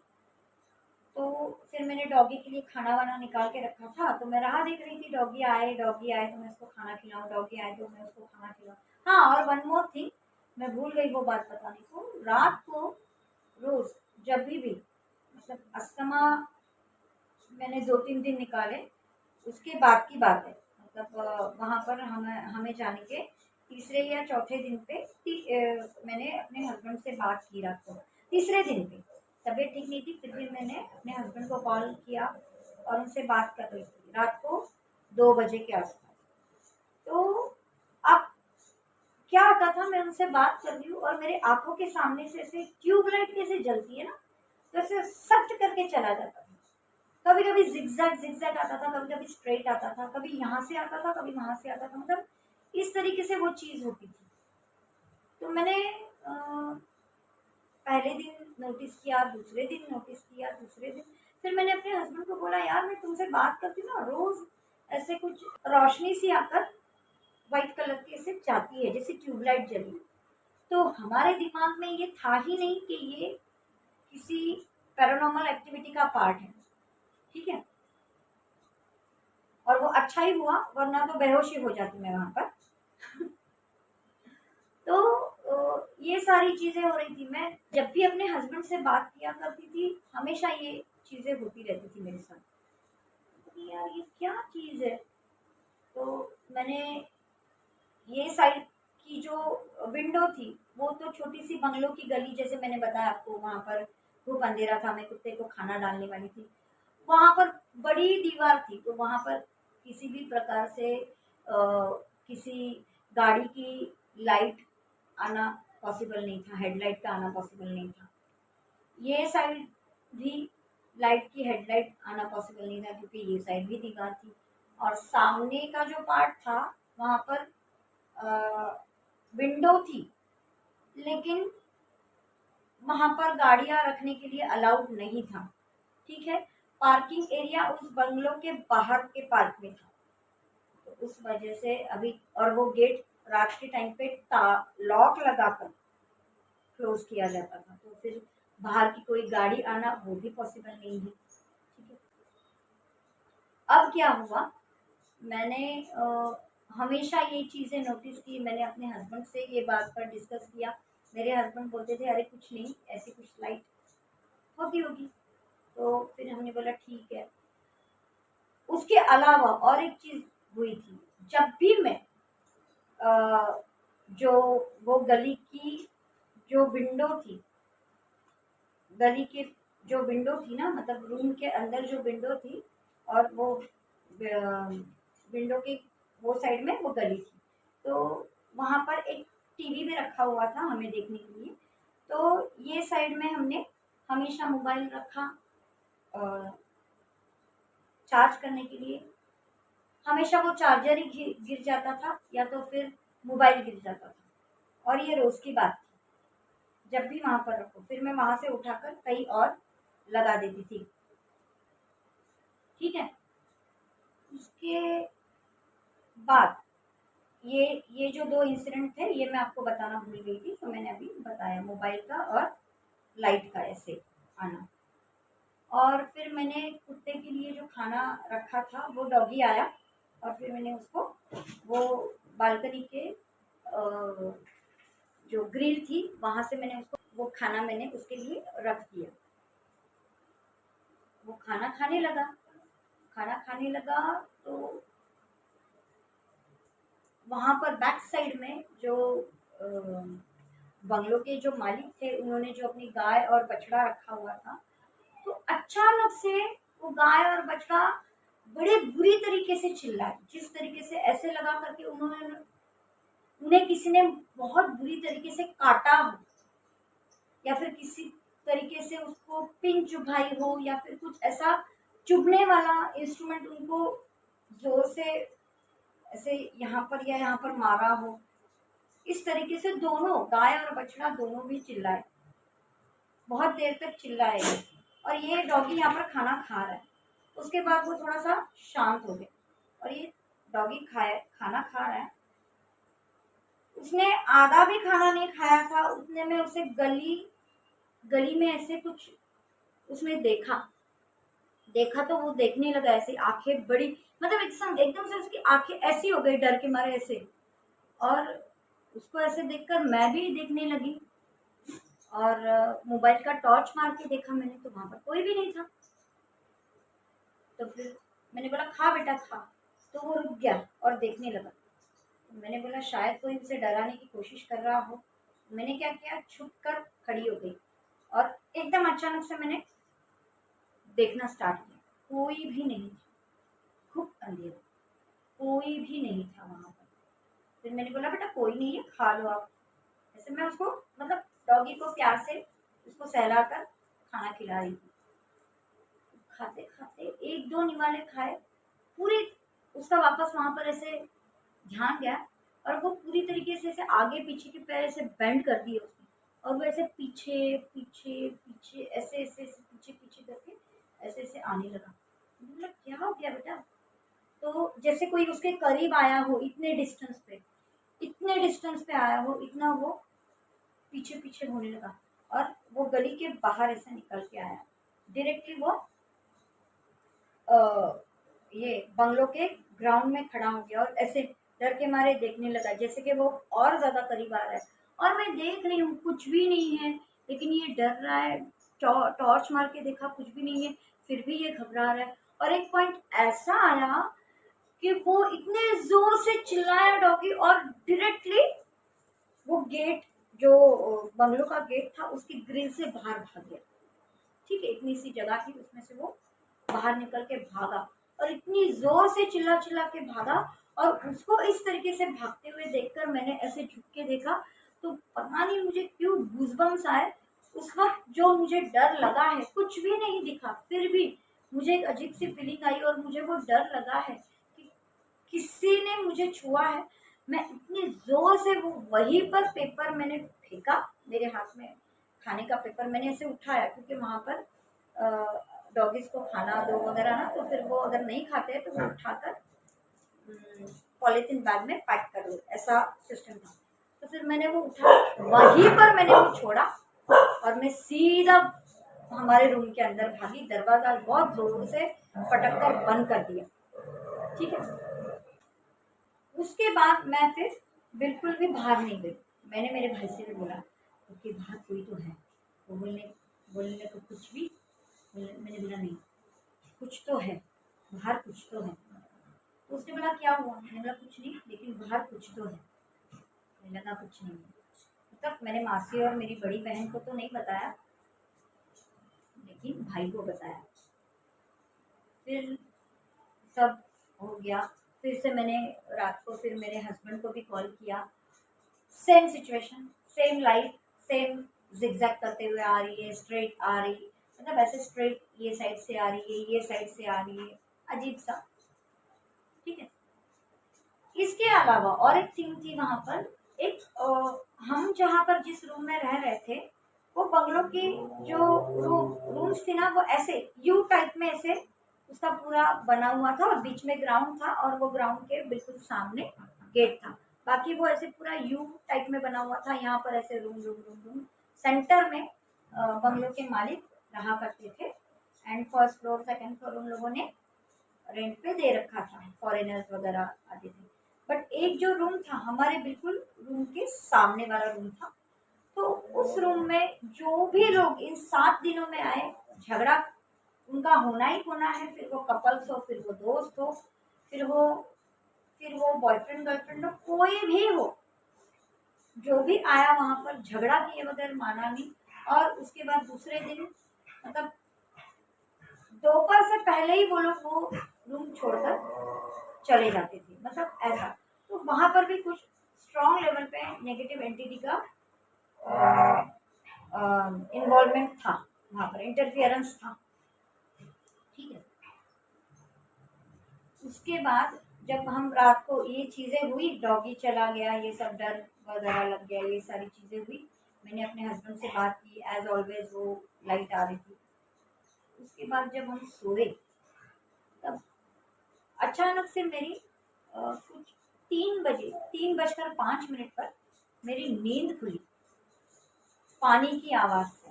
तो फिर मैंने डॉगी के लिए खाना वाना निकाल के रखा था, तो मैं राह देख रही थी, डॉगी आए तो मैं उसको खाना खिलाऊं, डॉगी आए तो मैं उसको खाना खिलाऊं। हाँ, और वन मोर थिंग, मैं भूल गई वो बात बताने को। रात को रोज जब भी मतलब अस्थमा मैंने 2-3 दिन निकाले, उसके बाद की बात है। मतलब वहाँ पर हमें हमें जाने के तीसरे या चौथे दिन पे मैंने अपने हस्बैंड से बात की रात को। तीसरे दिन पे तबीयत ठीक नहीं थी, फिर भी मैंने अपने हस्बैंड को कॉल किया और उनसे बात कर रही थी रात को 2 बजे के आसपास। तो अब क्या होता था, मैं उनसे बात कर रही हूँ और मेरे आंखों के सामने से ऐसे ट्यूबलाइट कैसे जलती है ना, तो ऐसे सट करके चला जाता था। कभी कभी जिगजैग जिगजैग आता था, कभी कभी स्ट्रेट आता था, कभी यहाँ से आता था, कभी वहां से आता था, मतलब इस तरीके से वो चीज होती थी। तो मैंने पहले दिन नोटिस किया, दूसरे दिन नोटिस किया, तीसरे दिन। फिर मैंने अपने हस्बैंड को बोला यार मैं तुमसे बात करती हूँ ना, रोज ऐसे कुछ रोशनी सी आकर व्हाइट कलर की ऐसे जाती है जैसे ट्यूबलाइट जली। तो हमारे दिमाग में ये था ही नहीं कि ये किसी पैरानॉर्मल एक्टिविटी का पार्ट है, ठीक है। और वो अच्छा ही हुआ, वरना तो बेहोशी हो जाती मैं वहां पर। तो ये सारी चीजें हो रही थी। मैं जब भी अपने हस्बैंड से बात किया करती थी, हमेशा ये चीजें होती रहती थी मेरे साथ। तो यार ये क्या चीज है। तो मैंने ये साइड की जो विंडो थी, वो तो छोटी सी बंगलों की गली, जैसे मैंने बताया आपको, वहां पर खूब अंधेरा था, मैं कुत्ते को खाना डालने वाली थी। वहां पर बड़ी दीवार थी, तो वहां पर किसी भी प्रकार से किसी गाड़ी की लाइट आना पॉसिबल नहीं था, हेडलाइट का आना पॉसिबल नहीं था। ये साइड भी लाइट की हेडलाइट आना पॉसिबल नहीं था क्योंकि ये साइड भी दीवार थी और सामने का जो पार्ट था वहाँ पर विंडो थी, लेकिन वहाँ पर गाड़ियाँ रखने के लिए अलाउड नहीं था। ठीक है, पार्किंग एरिया उस बंगलो के बाहर के पार्क में था, तो उस वजह से अभी, और वो गेट रात के टाइम पे लॉक लगाकर क्लोज किया जाता था, तो फिर बाहर की कोई गाड़ी आना वो भी पॉसिबल नहीं है। ठीक है, अब क्या हुआ, मैंने हमेशा ये चीज़ें नोटिस की, मैंने अपने हस्बैंड से ये बात पर डिस्कस किया। मेरे हस्बैंड बोलते थे अरे कुछ नहीं, ऐसी कुछ लाइट होती होगी, तो फिर हमने बोला ठीक है। उसके अलावा और एक चीज़ हुई थी, जब भी मैं जो वो गली की जो विंडो थी, गली के जो विंडो थी ना, मतलब रूम के अंदर जो विंडो थी और वो विंडो के वो साइड में वो गली थी, तो वहाँ पर एक टीवी भी रखा हुआ था हमें देखने के लिए। तो ये साइड में हमने हमेशा मोबाइल रखा चार्ज करने के लिए। हमेशा वो चार्जर ही गिर जाता था या तो फिर मोबाइल गिर जाता था, और ये रोज़ की बात थी। जब भी वहाँ पर रखो फिर मैं वहाँ से उठाकर कहीं और लगा देती थी। ठीक है, उसके बाद ये जो दो इंसिडेंट थे ये मैं आपको बताना भूल गई थी, तो मैंने अभी बताया मोबाइल का और लाइट का ऐसे आना। और फिर मैंने कुत्ते के लिए जो खाना रखा था वो डॉगी आया, और फिर मैंने उसको वो बालकनी के जो ग्रिल थी वहाँ से मैंने उसको वो खाना मैंने उसके लिए रख दिया। वो खाना खाने लगा, खाना खाने लगा, तो वहाँ पर बैक साइड में जो बंगलो के जो मालिक थे उन्होंने जो अपनी गाय और बछड़ा रखा हुआ था, तो अचानक से वो गाय और बछड़ा बड़े बुरी तरीके से चिल्लाए, जिस तरीके से ऐसे लगा करके उन्हें किसी ने बहुत बुरी तरीके से काटा हो, या फिर किसी तरीके से उसको पिन चुभाई हो, या फिर कुछ ऐसा चुभने वाला इंस्ट्रूमेंट उनको जोर से ऐसे यहाँ पर या यहाँ पर मारा हो। इस तरीके से दोनों गाय और बछड़ा दोनों भी चिल्लाए, बहुत देर तक चिल्लाए, और ये डॉगी यहाँ पर खाना खा रहा है। उसके बाद वो थोड़ा सा शांत हो गया, और ये डॉगी खाना खा रहा है। उसने आधा भी खाना नहीं खाया था, उतने में उसे गली में ऐसे कुछ उसने देखा। तो वो देखने लगा ऐसे, आंखें बड़ी, मतलब एकदम से उसकी आंखें ऐसी हो गई डर के मारे ऐसे, और उसको ऐसे देखकर मैं भी देखने लगी, और मोबाइल का टॉर्च मार के देखा मैंने, तो वहां पर कोई भी नहीं था। तो फिर मैंने बोला खा बेटा खा, तो वो रुक गया और देखने लगा। तो मैंने बोला शायद कोई उसे डराने की कोशिश कर रहा हो। मैंने क्या किया, छुप कर खड़ी हो गई, और एकदम अचानक से मैंने देखना स्टार्ट किया, कोई भी नहीं था, खूब अंधेरा, कोई भी नहीं था वहां पर। फिर मैंने बोला बेटा कोई नहीं है, खा लो आप। ऐसे मैं उसको, मतलब डॉगी को प्यार से उसको सहलाकर खाना खिला रही थी। खाते खाते एक दो निवाले खाए, पूरी उसका वापस वहां पर ऐसे ध्यान गया, और वो पूरी तरीके से ऐसे आगे पीछे के पैर ऐसे बेंड कर दिए उसने, और वो ऐसे पीछे पीछे पीछे ऐसे ऐसे ऐसे पीछे पीछे करके ऐसे ऐसे आने लगा। मतलब क्या हो गया बेटा, तो जैसे कोई उसके करीब आया हो, इतने डिस्टेंस पे आया हो, इतना वो पीछे पीछे होने लगा, और वो गली के बाहर ऐसे निकल के आया। डायरेक्टली वो अ, ये बंगलो के ग्राउंड में खड़ा हो गया, और ऐसे डर के मारे देखने लगा जैसे कि वो और ज्यादा करीब आ रहा है, और मैं देख रही हूँ कुछ भी नहीं है, लेकिन ये डर रहा है। टॉर्च मार के देखा कुछ भी नहीं है, फिर भी ये घबरा रहा है। और एक पॉइंट ऐसा आया कि वो इतने जोर से चिल्लाया डॉगी, और डायरेक्टली वो गेट जो बंगलो का गेट था उसकी ग्रिल से बाहर भाग गया। ठीक है, इतनी सी जगह थी उसमें से वो बाहर निकल के भागा, और इतनी जोर से चिल्ला चिल्ला के भागा, और उसको इस तरीके से भागते हुए देखकर मैंने ऐसे झुक के देखा, तो पता नहीं मुझे क्यों गूज़बम्स आए। उस वक्त जो मुझे डर लगा है, कुछ भी नहीं दिखा, फिर भी मुझे एक अजीब सी फीलिंग आई और मुझे वो डर लगा है कि किसी ने मुझे छुआ है। मैं इतनी जोर से वो वहीं पर पेपर मैंने फेंका, मेरे हाथ में खाने का पेपर मैंने ऐसे उठाया, क्योंकि वहाँ पर डॉगीज को खाना दो वगैरह ना, तो फिर वो अगर नहीं खाते हैं तो वो उठाकर पॉलीथीन बैग में पैक कर दो, ऐसा सिस्टम था। तो फिर मैंने वो उठा, वहीं पर मैंने वो छोड़ा और मैं सीधा हमारे रूम के अंदर भागी, दरवाजा बहुत जोर से पटक कर बंद कर दिया। ठीक है, उसके बाद मैं फिर बिल्कुल भी बाहर नहीं गई। मैंने मेरे भाई से भी बोला कि बाहर कोई तो है, वो बोलने बोलने को कुछ भी, मैंने बोला नहीं, कुछ तो है बाहर, कुछ तो है। तो उसने बोला क्या हुआ, मैंने बोला कुछ नहीं, लेकिन बाहर कुछ तो है। मैंने लगा कुछ नहीं है, तब मैंने मासी और मेरी बड़ी बहन को तो नहीं बताया, लेकिन भाई को बताया। फिर सब हो गया, फिर से मैंने रात को फिर मेरे हस्बैंड को भी कॉल किया, same situation, same light, same zigzag करते हुए आ रही है, स्ट्रेट आ रही, मतलब ऐसे स्ट्रेट ये साइड से आ रही है, ये साइड से आ रही है, अजीब सा। ठीक है, इसके अलावा और एक थिंग थी वहां पर, एक हम जहाँ पर जिस रूम में रह रहे थे, वो बंगलों की जो रूम्स थी ना, वो ऐसे यू टाइप में ऐसे उसका पूरा बना हुआ था और बीच में ग्राउंड था और वो ग्राउंड के बिल्कुल सामने गेट था। बाकी वो ऐसे पूरा यू टाइप में बना हुआ था, यहाँ पर ऐसे room room room room centre में बंगलों के मालिक रहा करते थे। And first floor second floor उन लोगों ने रेंट पे दे रखा था, फॉरेनर्स वगैरह आते थे। बट एक जो रूम था हमारे बिल्कुल रूम के सामने वाला रूम था, तो उस रूम में जो भी लोग इन 7 दिनों में आए, झगड़ा उनका होना ही होना है, फिर वो कपल्स हो, फिर वो दोस्त हो, फिर वो बॉयफ्रेंड गर्लफ्रेंड हो, कोई भी हो, जो भी आया वहां पर झगड़ा किए बगैर माना नहीं। और उसके बाद दूसरे दिन, मतलब दोपहर से पहले ही वो लोग वो रूम छोड़कर चले जाते थे, मतलब ऐसा। तो वहां पर भी कुछ स्ट्रॉन्ग लेवल पे नेगेटिव एंटिटी का इन्वॉल्वमेंट था, वहां पर इंटरफियरेंस था। ठीक है, उसके बाद जब हम रात को ये चीज़ें हुई, डॉगी चला गया, ये सब डर वगैरह लग गया, ये सारी चीज़ें हुई, मैंने अपने हस्बैंड से बात की, एज ऑलवेज वो लाइट आ रही थी। उसके बाद जब हम सोए, तब अचानक से मेरी कुछ 3 बजकर 5 मिनट पर मेरी नींद खुली, पानी की आवाज़ से।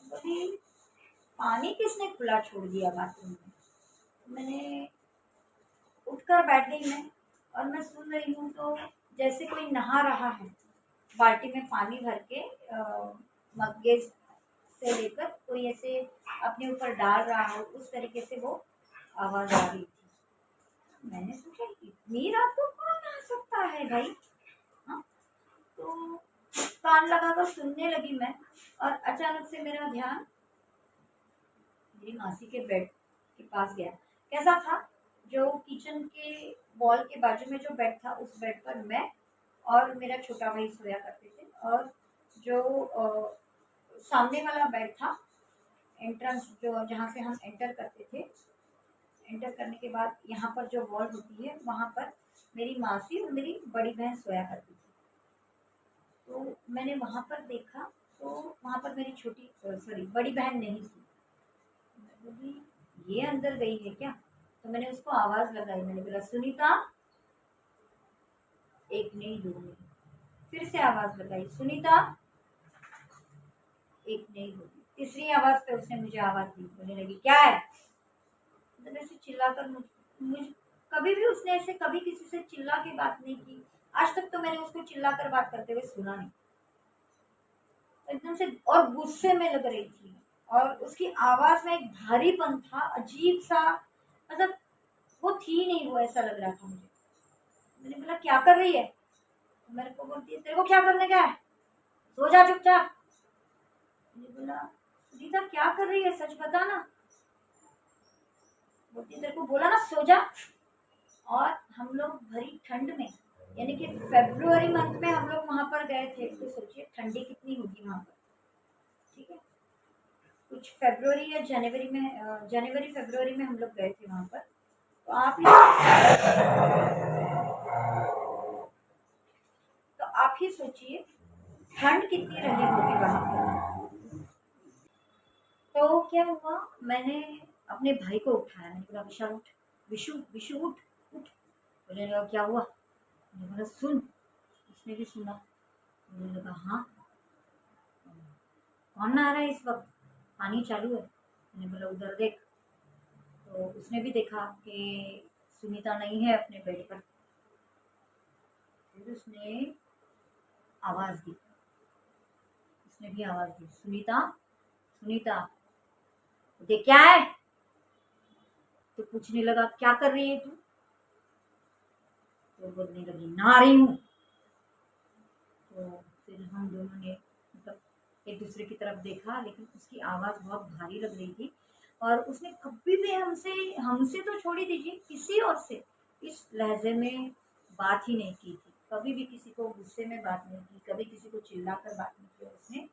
बोली पानी किसने खुला छोड़ दिया बाथरूम में। मैंने उठकर बैठ गई मैं, और मैं सुन रही हूँ तो जैसे कोई नहा रहा है, बाल्टी में पानी भर के मग्गे से लेकर कोई ऐसे अपने ऊपर डाल रहा हो, उस तरीके से वो आवाज़ आ रही थी। मैंने सोचा इतनी रात को कौन नहा सकता है भाई। हाँ, तो कान लगाकर सुनने लगी मैं, और अचानक से मेरा ध्यान मेरी मासी के बेड के पास गया। कैसा था, जो किचन के वॉल के बाजू में जो बेड था, उस बेड पर मैं और मेरा छोटा भाई सोया करते थे, और जो सामने वाला बेड था, एंट्रेंस जो जहाँ से हम एंटर करते थे, एंटर करने के बाद यहाँ पर जो वॉल होती है, वहाँ पर मेरी मासी और मेरी बड़ी बहन सोया करती थी। तो मैंने वहाँ पर देखा, तो वहाँ पर मेरी बड़ी बहन नहीं थी। मैं बोली ये अंदर गई है क्या। तो मैंने उसको आवाज़ लगाई, मैंने बोला सुनीता, एक नहीं दो नहीं। फिर से आवाज़ लगाई, सुनीता, एक नहीं दो नहीं। तीसरी आवाज़ पे उसने मुझे आवाज़ दी, बोलने लगी क्या है। मतलब ऐसे चिल्लाकर मुझ कभी भी उसने ऐसे कभी किसी से चिल्ला के बात नहीं की। आज तक तो मैंने उसको चिल्लाकर बात करते हुए सुना नहीं। एकदम से और गुस्से में लग रही थी, और उसकी आवाज़ में एक भारीपन था, अजीब सा, मतलब वो थी नहीं, वो ऐसा लग रहा था मुझे। मैंने बोला क्या कर रही है। तो मेरे को बोलती है तेरे को क्या करने का है, सो जा चुपचाप। मैंने बोला सुनीता क्या कर रही है, सच बता ना। बोलती तेरे को बोला ना सो जा। और हम लोग भरी ठंड में, यानी कि फरवरी मंथ में हम लोग वहां पर गए थे, तो सोचिए ठंडी कितनी होगी वहां पर। ठीक है, कुछ फरवरी या जनवरी में, जनवरी फरवरी में हम लोग गए थे वहाँ पर। तो आप ही सोचिए ठंड कितनी रही होगी वहाँ पर। तो क्या हुआ, मैंने अपने भाई को उठाया, मैंने बोला विशाल उठ, विशु विशु उठ उठ। बोलने लगा क्या हुआ, मैंने बोला सुन। उसने भी सुना, बोलने लगा हाँ कौन नहा रहा है इस वक्त, पानी चालू है। मैंने बोला उधर देख। तो उसने भी देखा कि सुनीता नहीं है अपने बेड पर। फिर उसने आवाज़ दी, उसने भी आवाज़ दी, सुनीता सुनीता ये क्या है। तो पूछने लगा क्या कर रही है तू। तो बोलने लगी नहा रही हूँ। तो फिर हम दोनों ने मतलब एक दूसरे की तरफ देखा, लेकिन उसकी आवाज़ बहुत भारी लग रही थी। और उसने कभी भी हमसे हमसे तो छोड़ ही दीजिए, किसी और से इस लहजे में बात ही नहीं की थी। कभी भी किसी को गुस्से में बात नहीं की, कभी किसी को चिल्लाकर बात नहीं की। उसने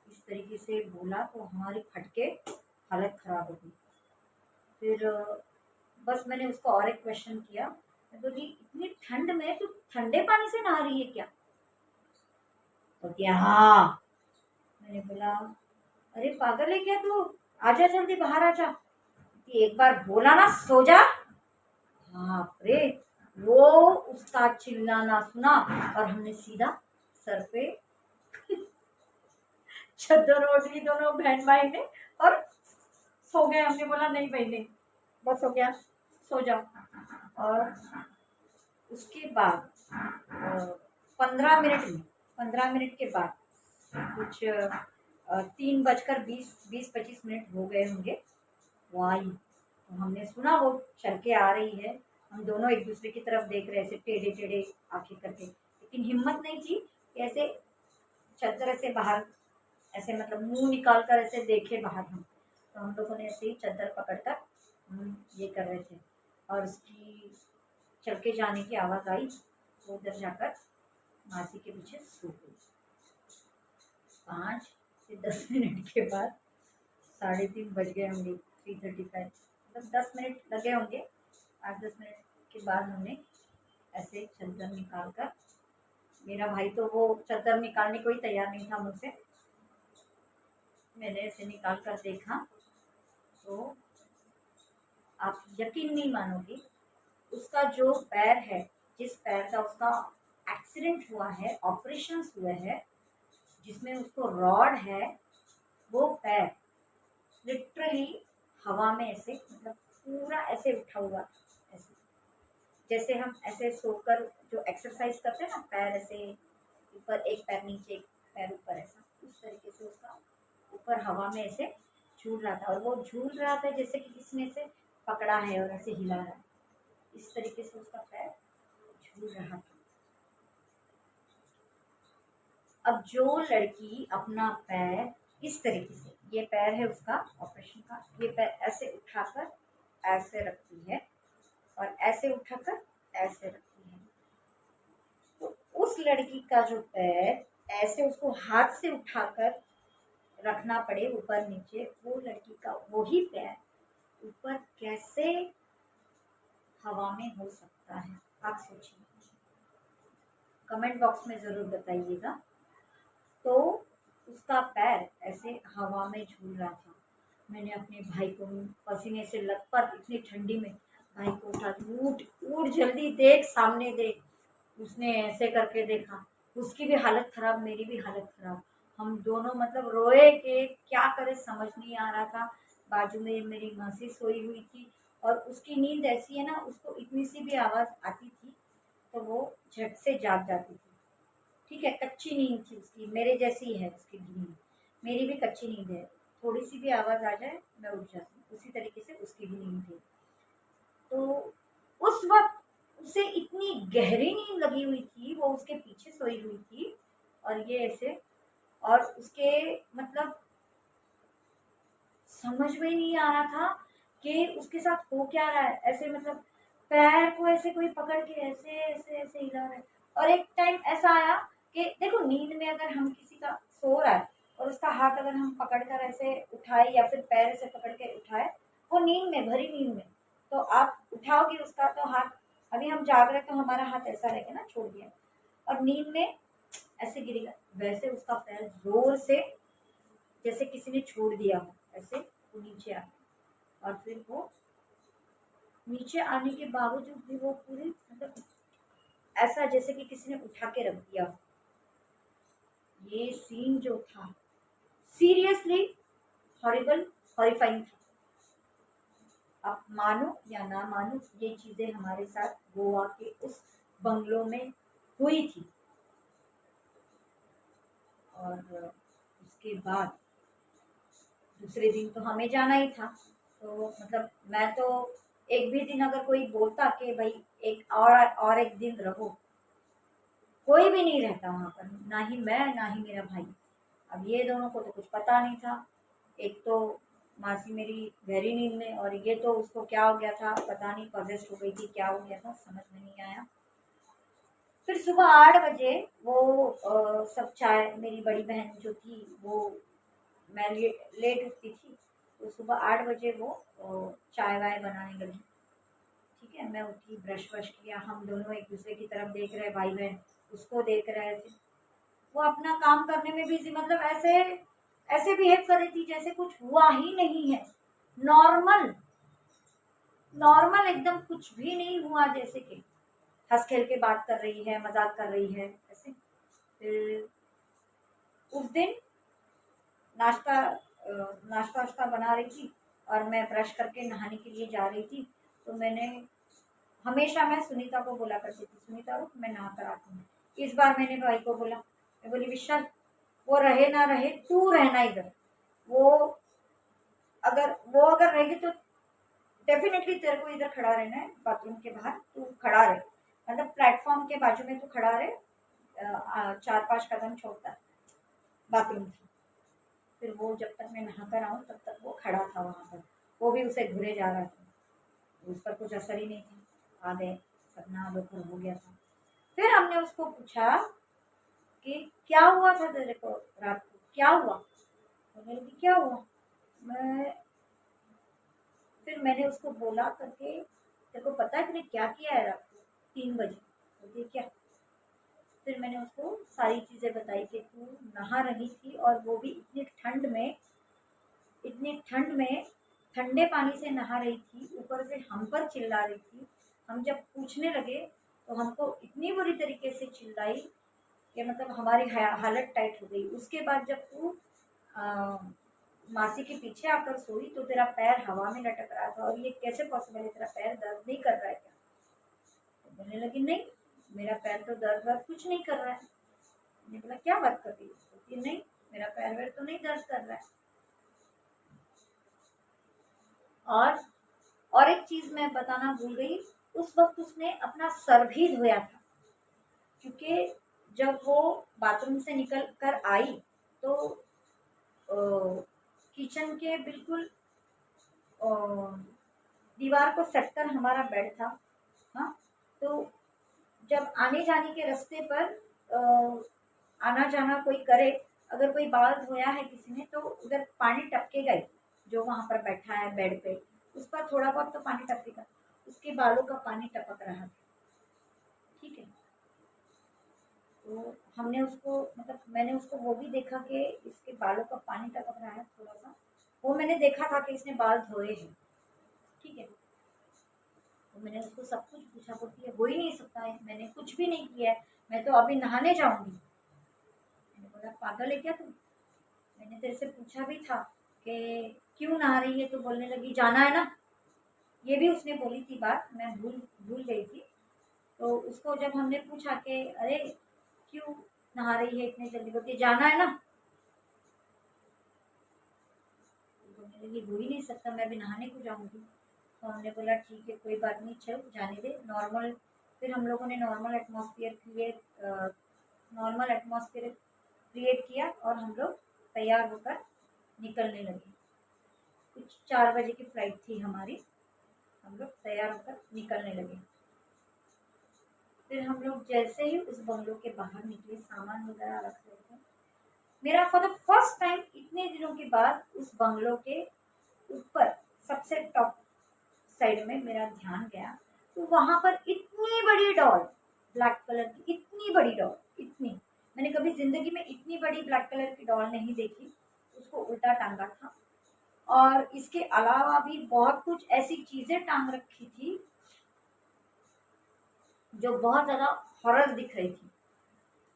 इस तरीके से बोला तो हमारी फटके हालत ख़राब हो गई। फिर बस मैंने उसको और एक क्वेश्चन किया, मैं बोली इतनी ठंड में तू ठंडे पानी से नहा रही है क्या। तो क्या हाँ। मैंने बोला अरे पागल है क्या तू, आजा जल्दी बाहर आजा। एक बार बोला ना सो जा। बाप रे, वो उसका चिल्लाना सुना और हमने सीधा सर पे चादर ओढ़ ली दोनों बहन भाई ने और सो गए। हमने बोला नहीं भाई नहीं, बस हो गया, सो जाओ। और उसके बाद 15 मिनट के बाद कुछ 3 बजकर 20-25 मिनट हो गए होंगे, वो आई। तो हमने सुना वो चल के आ रही है। हम दोनों एक दूसरे की तरफ देख रहे थे टेढ़े टेढ़े आंखें करके, लेकिन हिम्मत नहीं थी कि ऐसे चद्दर से बाहर ऐसे मतलब मुंह निकाल कर ऐसे देखे बाहर हम। तो हम लोगों ने ऐसे ही चद्दर पकड़कर ये कर रहे थे। और उसकी चल के जाने की आवाज़ आई तो उधर जाकर मासी के पीछे सो गई। 5 से 10 मिनट के बाद 3:30 बज गए होंगे, 3:35, मतलब 10 मिनट लगे होंगे। 8-10 मिनट के बाद हमने ऐसे चद्दर निकाल कर, मेरा भाई तो वो चद्दर निकालने को ही तैयार नहीं था मुझसे, मैंने ऐसे निकाल कर देखा तो आप यकीन नहीं मानोगे, उसका जो पैर है, जिस पैर का उसका एक्सीडेंट हुआ है, ऑपरेशन हुए हैं, जिसमें उसको रॉड है, वो पैर लिटरली हवा में ऐसे मतलब पूरा ऐसे उठा हुआ, ऐसे जैसे हम ऐसे सोकर जो एक्सरसाइज करते हैं ना, पैर ऐसे ऊपर एक पैर नीचे एक पैर ऊपर, ऐसा उस तरीके से उसका ऊपर हवा में ऐसे झूल रहा था। और वो झूल रहा था जैसे कि किसी ने से पकड़ा है और ऐसे हिला रहा है, इस तरीके से उसका पैर झूल रहा था। अब जो लड़की अपना पैर इस तरीके से, ये पैर है उसका ऑपरेशन का, ये पैर ऐसे उठाकर ऐसे रखती है और ऐसे उठाकर ऐसे रखती है, तो उस लड़की का जो पैर ऐसे उसको हाथ से उठाकर रखना पड़े ऊपर नीचे, वो लड़की का वही पैर ऊपर कैसे हवा में हो सकता है, आप सोचिए, कमेंट बॉक्स में ज़रूर बताइएगा। तो उसका पैर ऐसे हवा में झूल रहा था। मैंने अपने भाई को पसीने से लथपथ इतनी ठंडी में भाई को उठा, उठ उठ जल्दी देख सामने देख। उसने ऐसे करके देखा, उसकी भी हालत ख़राब, मेरी भी हालत ख़राब। हम दोनों मतलब रोए कि क्या करें समझ नहीं आ रहा था। बाजू में मेरी मासी सोई हुई थी और उसकी नींद ऐसी है ना, उसको इतनी सी भी आवाज़ आती थी तो वो झट से जाग जाती थी। ठीक है, कच्ची नींद थी उसकी, मेरे जैसी है उसकी नींद, मेरी भी कच्ची नींद है, थोड़ी सी भी आवाज़ आ जाए मैं उठ जाती हूँ, उसी तरीके से उसकी भी नींद थी। तो उस वक्त उसे इतनी गहरी नींद लगी हुई थी, वो उसके पीछे सोई हुई थी और ये ऐसे, और उसके मतलब समझ में नहीं आ रहा था कि उसके साथ हो क्या रहा है। ऐसे मतलब पैर को ऐसे कोई पकड़ के ऐसे ऐसे ऐसे हिला रहा है। और एक टाइम ऐसा आया कि देखो नींद में अगर हम किसी का सो रहा है और उसका हाथ अगर हम पकड़कर ऐसे उठाए या फिर पैर से पकड़ के उठाए, वो नींद में, भरी नींद में, तो आप उठाओगे उसका तो हाथ, अभी हम जाग रहे तो हमारा हाथ ऐसा रहेगा ना, छोड़ दिया, और नींद में ऐसे गिरेगा, वैसे उसका पैर जोर से जैसे किसी ने छोड़ दिया हो, ऐसे वो नीचे आ गया। और फिर वो नीचे आने के बावजूद भी वो पूरी मतलब ऐसा जैसे कि किसी ने उठा के रख दिया हो। ये सीन जो था सीरियसली हॉरिबल, हॉरिफाइंग था। आप मानो या ना मानो, ये चीजें हमारे साथ गोवा के उस बंगलो में हुई थी। और उसके बाद दूसरे दिन तो हमें जाना ही था, तो मतलब मैं तो एक भी दिन अगर कोई बोलता कि भाई एक और एक दिन रहो, कोई भी नहीं रहता वहां पर, ना ही मैं ना ही मेरा भाई। अब ये दोनों को तो कुछ पता नहीं था, एक तो मासी मेरी गहरी नींद में, और ये तो उसको क्या हो गया था पता नहीं, पजेस्ट हो गई थी, क्या हो गया था समझ में नहीं आया। फिर सुबह 8 बजे वो सब चाय, मेरी बड़ी बहन जो थी वो, मैं लेट उठती थी, तो सुबह 8 बजे वो चाय वाय बनाने लगी। ठीक है, मैं उठी, ब्रश वश किया, हम दोनों एक दूसरे की तरफ देख रहे, भाई बहन उसको देख रहे थे। वो अपना काम करने में बिजी, मतलब ऐसे ऐसे बिहेव कर रही थी जैसे कुछ हुआ ही नहीं है, नॉर्मल नॉर्मल एकदम, कुछ भी नहीं हुआ, जैसे कि हंस खेल के बात कर रही है, मजाक कर रही है ऐसे। फिर उस दिन नाश्ता नाश्ता वाश्ता बना रही थी, और मैं ब्रश करके नहाने के लिए जा रही थी, तो मैंने, हमेशा मैं सुनीता को बोला करती थी, सुनीता रुक मैं नहा कर आती हूँ। इस बार मैंने भाई को बोला, मैं बोली विशाल, वो रहे ना रहे तू रहना इधर, वो अगर रहेगी तो डेफिनेटली तेरे को इधर खड़ा रहना है, बाथरूम के बाहर तू खड़ा रहे, मतलब प्लेटफॉर्म के बाजू में तू खड़ा रहे, 4-5 कदम छोड़ता बाथरूम था। फिर वो जब तक मैं नहा कर आऊँ तब तक वो खड़ा था वहां पर, वो भी उसे घुरे जा रहा था, उस पर कुछ असर ही नहीं था, आ गए, सब नहा धोकर हो गया था। फिर हमने उसको पूछा कि क्या हुआ था तेरे को रात को, क्या हुआ, बोलने लगी क्या हुआ। मैं फिर मैंने उसको बोला करके, तेरे को पता है तूने क्या किया है रात को 3 बजे, बोलती क्या। फिर मैंने उसको सारी चीजें बताई कि तू नहा रही थी, और वो भी इतनी ठंड में, इतनी ठंड में ठंडे पानी से नहा रही थी, ऊपर से हम पर चिल्ला रही थी। हम जब पूछने लगे तो हमको इतनी बुरी तरीके से चिल्लाई कि मतलब हमारी हालत टाइट हो गई। उसके बाद जब तू मासी के पीछे आकर सोई तो तेरा पैर हवा में लटक रहा था, और ये कैसे पॉसिबल है, तेरा पैर दर्द नहीं कर रहा है क्या। तो बोलने लगी नहीं, मेरा पैर तो दर्द वर्द कुछ नहीं कर रहा है। मैंने बोला क्या बात कर रही है, नहीं मेरा पैर वैर तो नहीं दर्द कर रहा है। और और एक चीज मैं बताना भूल गई, उस वक्त उसने अपना सर भी धोया था, क्योंकि जब वो बाथरूम से निकल कर आई तो किचन के बिल्कुल दीवार को सट कर हमारा बेड था। हाँ, तो जब आने जाने के रास्ते पर आना जाना कोई करे, अगर कोई बाल धोया है किसी ने तो उधर पानी टपकेगा ही, जो वहां पर बैठा है बेड पे उस पर थोड़ा बहुत तो पानी टपकेगा, उसके बालों का पानी टपक रहा था। ठीक है, तो हमने उसको, मतलब मैंने उसको वो भी देखा कि इसके बालों का पानी टपक रहा है थोड़ा सा, वो मैंने देखा था कि इसने बाल धोए हैं। ठीक है, तो मैंने उसको सब कुछ पूछा, बोलती है हो ही नहीं सकता है, मैंने कुछ भी नहीं किया है, मैं तो अभी नहाने जाऊंगी। मैंने बोला पागल है क्या तुम, मैंने तेरे से पूछा भी था कि क्यों नहा रही है, तो बोलने लगी जाना है ना। ये भी उसने बोली थी बात, मैं भूल भूल गई थी। तो उसको जब हमने पूछा कि अरे क्यों नहा रही है इतने जल्दी, बोलती जाना है ना। तो बोलने लगी हो ही नहीं सकता, मैं भी नहाने को जाऊंगी। तो हमने बोला ठीक है कोई बात नहीं, चल जाने दे नॉर्मल। फिर हम लोगों ने नॉर्मल एटमॉस्फेयर क्रिएट किया, और हम लोग तैयार होकर निकलने लगे। कुछ 4 बजे की फ्लाइट थी हमारी, हम लोग तैयार होकर निकलने लगे। फिर हम लोग जैसे ही उस बंगलो के बाहर निकले, सामान वगैरह रख रहे थे, मेरा फॉर द फर्स्ट टाइम इतने दिनों के बाद उस बंगलो के ऊपर सबसे टॉप साइड में मेरा ध्यान गया, तो वहां पर इतनी बड़ी डॉल, ब्लैक कलर की इतनी बड़ी डॉल, इतनी, मैंने कभी जिंदगी में इतनी बड़ी ब्लैक कलर की डॉल नहीं देखी। उसको उल्टा टांगा था, और इसके अलावा भी बहुत कुछ ऐसी चीजें टांग रखी थी जो बहुत ज्यादा हॉरर दिख रही थी।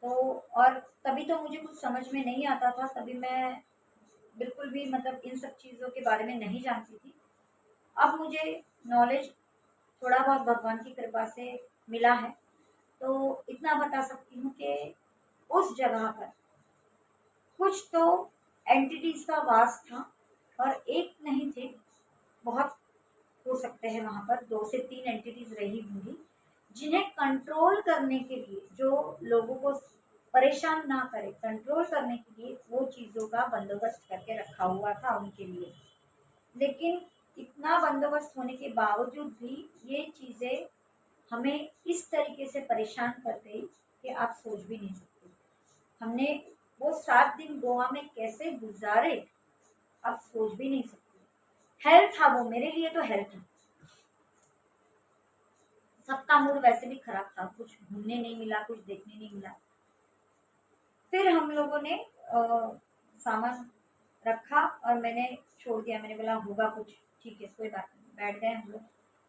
तो और तभी तो मुझे कुछ समझ में नहीं आता था, तभी मैं बिल्कुल भी मतलब इन सब चीज़ों के बारे में नहीं जानती थी। अब मुझे नॉलेज थोड़ा बहुत भगवान की कृपा से मिला है, तो इतना बता सकती हूँ कि उस जगह पर कुछ तो एंटिटीज का वास था, और एक नहीं थे, बहुत हो सकते हैं वहाँ पर 2 से 3 एंटिटीज रही होंगी, जिन्हें कंट्रोल करने के लिए, जो लोगों को परेशान ना करे, कंट्रोल करने के लिए वो चीज़ों का बंदोबस्त करके रखा हुआ था उनके लिए। लेकिन इतना बंदोबस्त होने के बावजूद भी ये चीज़ें हमें इस तरीके से परेशान कर गई कि आप सोच भी नहीं सकते। हमने वो 7 दिन गोवा में कैसे गुजारे, आप सोच भी नहीं सकते। हेल्थ था वो, मेरे लिए तो हेल्थ था। सबका मूड वैसे भी खराब था, कुछ घूमने नहीं मिला, कुछ देखने नहीं मिला। फिर हम लोगों ने सामान रखा और मैंने छोड़ दिया, मैंने बोला होगा कुछ, ठीक है कोई बात नहीं, बैठ गए हम लोग।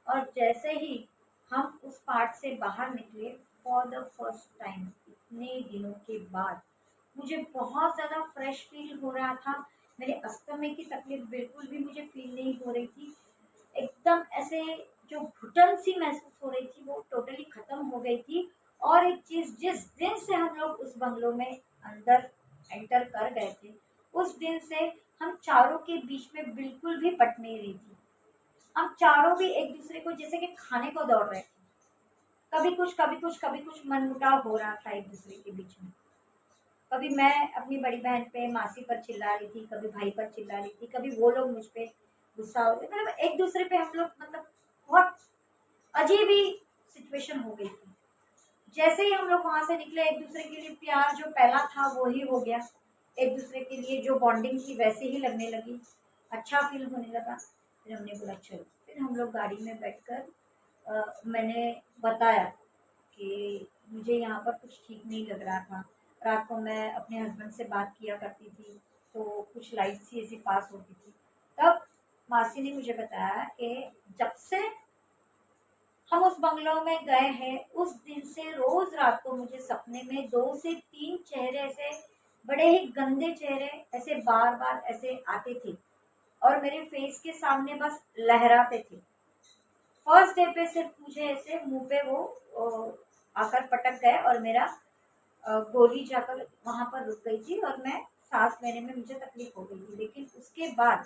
और जैसे ही हम उस पार्ट से बाहर निकले, फॉर द फर्स्ट टाइम इतने दिनों के बाद मुझे बहुत ज़्यादा फ्रेश फील हो रहा था। मेरे अस्थमे की तकलीफ बिल्कुल भी मुझे फील नहीं हो रही थी। एकदम ऐसे जो घुटन सी महसूस हो रही थी वो टोटली खत्म हो गई थी। और एक चीज, जिस दिन से हम लोग उस बंगलो में अंदर एंटर कर गए थे, उस दिन से हम चारों के बीच में बिल्कुल भी पट नहीं रही थी। हम चारों भी एक दूसरे को जैसे कि खाने को दौड़ रहे थे। कभी कुछ कभी कुछ कभी कुछ मनमुटाव हो रहा था एक दूसरे के बीच में। कभी मैं अपनी बड़ी बहन पे, मासी पर चिल्ला रही थी, कभी भाई पर चिल्ला रही थी, कभी वो लोग मुझ पे गुस्सा हो गए। मतलब एक दूसरे पे हम लोग मतलब बहुत अजीब ही सिचुएशन हो गई थी। जैसे ही हम लोग वहां से निकले, एक दूसरे के लिए प्यार जो पहला था वो ही हो गया। एक दूसरे के लिए जो बॉन्डिंग थी वैसे ही लगने लगी, अच्छा फील होने लगा। फिर हमने बोला चलो। फिर हम लोग गाड़ी में बैठकर मैंने बताया कि मुझे यहाँ पर कुछ ठीक नहीं लग रहा था। रात को मैं अपने हस्बैंड से बात किया करती थी, तो कुछ लाइट सी ऐसी पास होती थी। तब मासी ने मुझे बताया कि जब से हम उस बंगलो में गए हैं, उस दिन से रोज रात को मुझे सपने में 2 से 3 चेहरे, ऐसे बड़े ही गंदे चेहरे ऐसे बार बार ऐसे आते थे, और मेरे फेस के सामने बस लहराते थे। फर्स्ट डे पे सिर्फ मुझे ऐसे मुंह पे वो आकर पटक गए, और मेरा गोली जाकर वहां पर रुक गई थी, और मैं सांस लेने में मुझे तकलीफ हो गई थी। लेकिन उसके बाद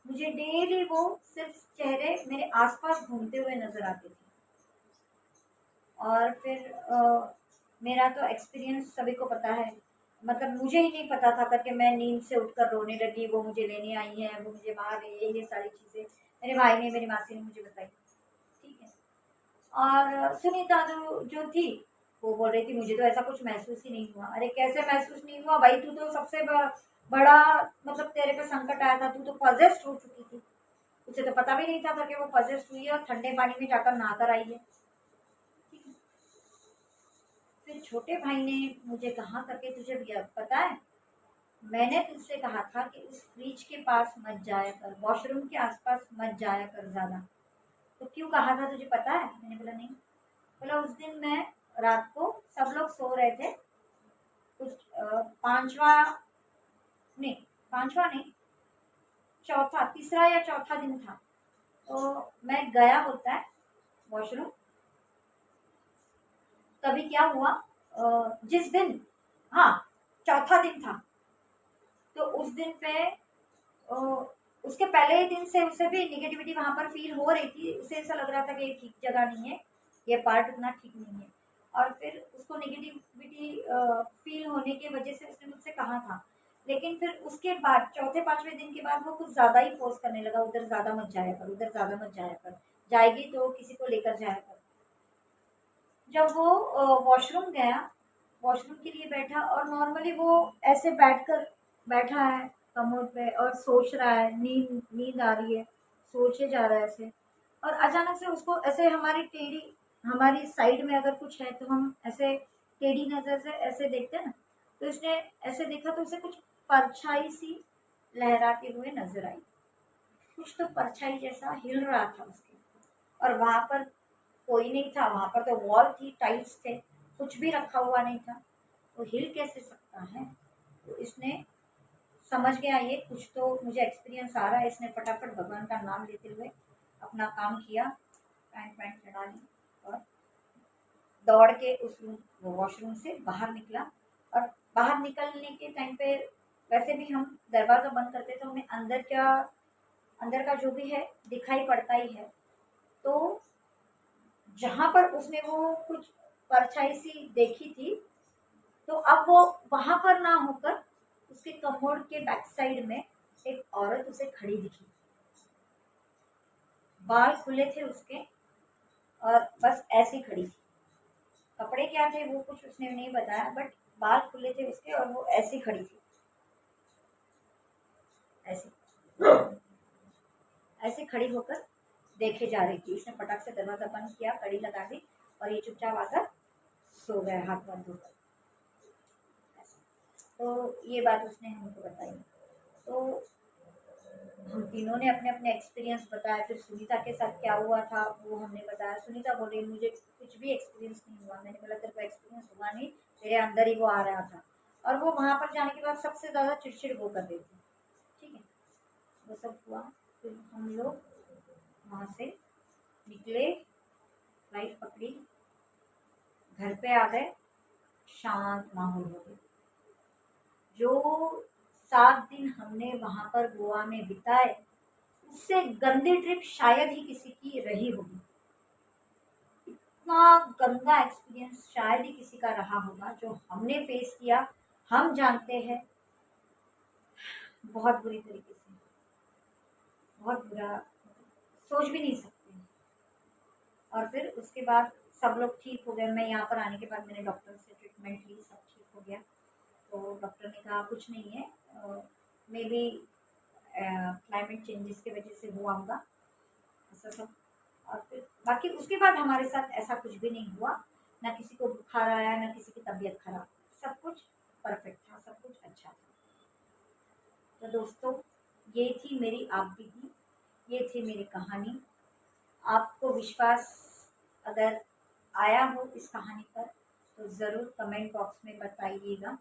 मुझे डेली वो सिर्फ चेहरे मेरे आसपास घूमते हुए नजर आते थे। और फिर मेरा तो एक्सपीरियंस सभी को पता है। मतलब मुझे ही नहीं पता था करके मैं नींद से उठकर रोने लगी, वो मुझे लेने आई है, वो मुझे मार रही है, ये सारी चीज़ें मेरे भाई ने, मेरी मासी ने मुझे बताई। ठीक है। और सुनीता जो जो थी, वो बोल रही थी मुझे तो ऐसा कुछ महसूस ही नहीं हुआ। अरे कैसे महसूस नहीं हुआ भाई, तू तो सबसे बड़ा मतलब तेरे पे संकट आया था, तू तो पजेस्ट हो चुकी थी। उसे तो पता भी नहीं था कि वो पजेस्ट हुई है और ठंडे पानी में जाकर नहाकर आई है। ठीक है। फिर छोटे भाई ने मुझे कहा करके, तुझे पता है मैंने तुझसे कहा था कि उस फ्रिज के पास मत जाया कर, वॉशरूम के आसपास मत जाया कर ज्यादा। तो क्यों कहा था तुझे पता है? मैंने बोला नहीं। बोला उस दिन मैं रात को, सब लोग सो रहे थे, कुछ पांचवा नहीं, पांचवा नहीं, चौथा, तीसरा या चौथा दिन था। तो मैं गया होता है वॉशरूम। तभी क्या हुआ, जिस दिन, हाँ, चौथा दिन था, तो उस दिन पे उसके पहले ही दिन से उसे भी निगेटिविटी वहां पर फील हो रही थी। उसे ऐसा लग रहा था कि ये ठीक जगह नहीं है, ये पार्ट उतना ठीक नहीं है। और फिर उसको निगेटिविटी फील होने की वजह से उसने मुझसे कहा था। लेकिन फिर उसके बाद चौथे पांचवें दिन के बाद वो कुछ ज्यादा ही फोर्स करने लगा, उधर ज्यादा मत जाया कर, उधर ज्यादा मत जाया कर, जाएगी तो किसी को लेकर जाया कर। जब वो वॉशरूम गया, वॉशरूम के लिए बैठा और नॉर्मली वो ऐसे बैठा है कमोड पे और सोच रहा है, नींद नींद आ रही है, सोचे जा रहा है ऐसे। और अचानक से उसको ऐसे हमारी साइड में अगर कुछ है तो हम ऐसे टेढ़ी नज़र से ऐसे देखते हैं ना, तो इसने ऐसे देखा तो उसे कुछ परछाई सी लहराते हुए नजर आई। कुछ तो परछाई जैसा हिल रहा था उसके, और वहां पर कोई नहीं था, वहां पर तो वॉल थी, टाइल्स थे, कुछ भी रखा हुआ नहीं था, तो हिल कैसे सकता है। तो इसने समझ गया ये कुछ तो मुझे एक्सपीरियंस आ रहा है, इसने फटाफट भगवान का नाम लेते हुए अपना काम किया, पैंट पैंट चढ़ा ली और दौड़ के उस वॉशरूम से बाहर निकला। और बाहर निकलने के टाइम पे वैसे भी हम दरवाज़ा बंद करते तो हमें अंदर का जो भी है दिखाई पड़ता ही है। तो जहाँ पर उसने वो कुछ परछाई सी देखी थी, तो अब वो वहां पर ना होकर उसके कमोड के बैक साइड में एक औरत उसे खड़ी दिखी। बाल खुले थे उसके और बस ऐसी खड़ी थी। कपड़े क्या थे वो कुछ उसने नहीं बताया, बट बाल खुले थे उसके और वो ऐसी खड़ी थी, ऐसे ऐसे खड़ी होकर देखे जा रही थी। इसने फटाक से दरवाजा बंद किया, कड़ी लगा दी और ये चुपचाप आकर सो गया हाथ बंद होकर। तो ये बात उसने हमको बताई। तो हम तीनों ने अपने अपने एक्सपीरियंस बताया। फिर सुनीता के साथ क्या हुआ था वो हमने बताया। सुनीता बोल रही मुझे कुछ भी एक्सपीरियंस नहीं हुआ। मैंने बोला तेरे को एक्सपीरियंस हुआ नहीं, तेरे अंदर ही वो आ रहा था। और वो वहाँ पर जाने के बाद सबसे ज़्यादा चिड़चिड़ वो कर रही थी। ठीक है, वो सब हुआ। फिर हम लोग वहाँ से निकले, फ्लाइट पकड़ी, घर पे आ गए, शांत माहौल हो गया। जो 7 दिन हमने वहाँ पर गोवा में बिताए, उससे गंदी ट्रिप शायद ही किसी की रही होगी। इतना गंदा एक्सपीरियंस शायद ही किसी का रहा होगा जो हमने फेस किया। हम जानते हैं बहुत बुरी तरीके से, बहुत बुरा, सोच भी नहीं सकते। और फिर उसके बाद सब लोग ठीक हो गए। मैं यहाँ पर आने के बाद मैंने डॉक्टर से ट्रीटमेंट ली, सब ठीक हो गया। तो डॉक्टर ने कहा कुछ नहीं है, मे बी क्लाइमेट चेंजेस की वजह से हुआ होगा, ऐसा सब। और फिर बाकी उसके बाद हमारे साथ ऐसा कुछ भी नहीं हुआ, ना किसी को बुखार आया, ना किसी की तबीयत खराब, सब कुछ परफेक्ट था, सब कुछ अच्छा था। तो दोस्तों, ये थी मेरी आप बीती, ये थी मेरी कहानी। आपको विश्वास अगर आया हो इस कहानी पर तो ज़रूर कमेंट बॉक्स में बताइएगा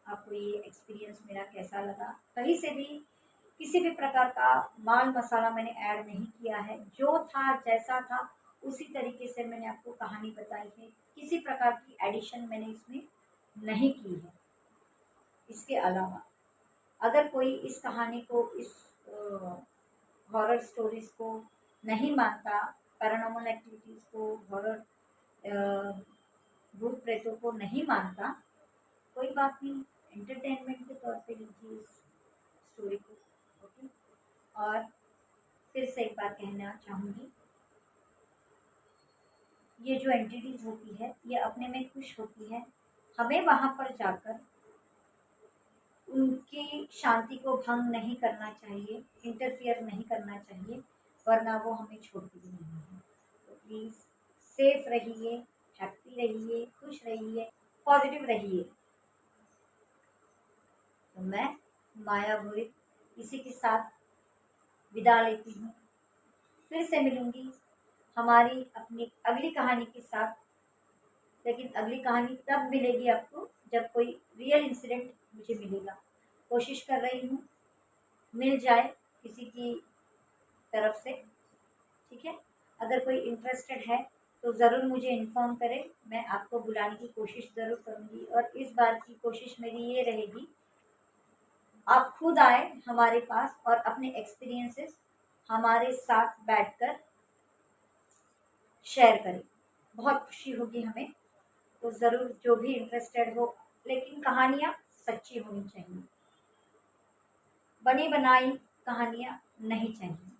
आपको ये एक्सपीरियंस मेरा कैसा लगा। कहीं से भी किसी भी प्रकार का माल मसाला मैंने ऐड नहीं किया है, जो था जैसा था उसी तरीके से मैंने आपको कहानी बताई है। किसी प्रकार की एडिशन मैंने इसमें नहीं की है। इसके अलावा अगर कोई इस कहानी को, इस हॉरर स्टोरीज को नहीं मानता, पैरानॉर्मल एक्टिविटीज़ को, हॉरर भूत प्रेतों को नहीं मानता, कोई बात नहीं, एंटरटेनमेंट के तौर पे लीजिए इस स्टोरी को। ओके। और फिर से एक बार कहना चाहूँगी, ये जो एंटिटीज़ होती है ये अपने में खुश होती है। हमें वहाँ पर जाकर उनकी शांति को भंग नहीं करना चाहिए, इंटरफियर नहीं करना चाहिए, वरना वो हमें छोड़ती भी नहीं है। तो प्लीज़ सेफ रहिए, हैप्पी रहिए, खुश रहिए, पॉजिटिव रहिए। तो मैं माया भोई इसी के साथ विदा लेती हूँ। फिर से मिलूंगी हमारी अपनी अगली कहानी के साथ। लेकिन अगली कहानी तब मिलेगी आपको जब कोई रियल इंसिडेंट मुझे मिलेगा। कोशिश कर रही हूँ मिल जाए किसी की तरफ से, ठीक है। अगर कोई इंटरेस्टेड है तो ज़रूर मुझे इन्फॉर्म करें, मैं आपको बुलाने की कोशिश ज़रूर करूँगी। और इस बार की कोशिश मेरी ये रहेगी, आप खुद आए हमारे पास और अपने एक्सपीरियंसेस हमारे साथ बैठकर शेयर करें। बहुत खुशी होगी हमें। तो ज़रूर जो भी इंटरेस्टेड हो, लेकिन कहानियाँ सच्ची होनी चाहिए, बनी बनाई कहानियाँ नहीं चाहिए,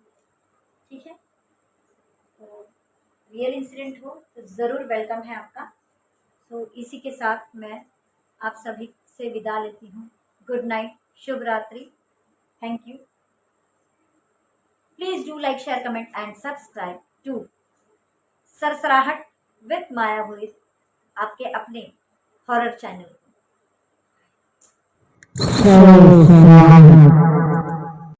ठीक है। तो रियल इंसिडेंट हो तो ज़रूर वेलकम है आपका। तो इसी के साथ मैं आप सभी से विदा लेती हूँ। गुड नाइट, शुभ रात्रि, thank you. Please do like, share, comment and subscribe to सरसराहट विद माया हुई, आपके अपने हॉरर चैनल।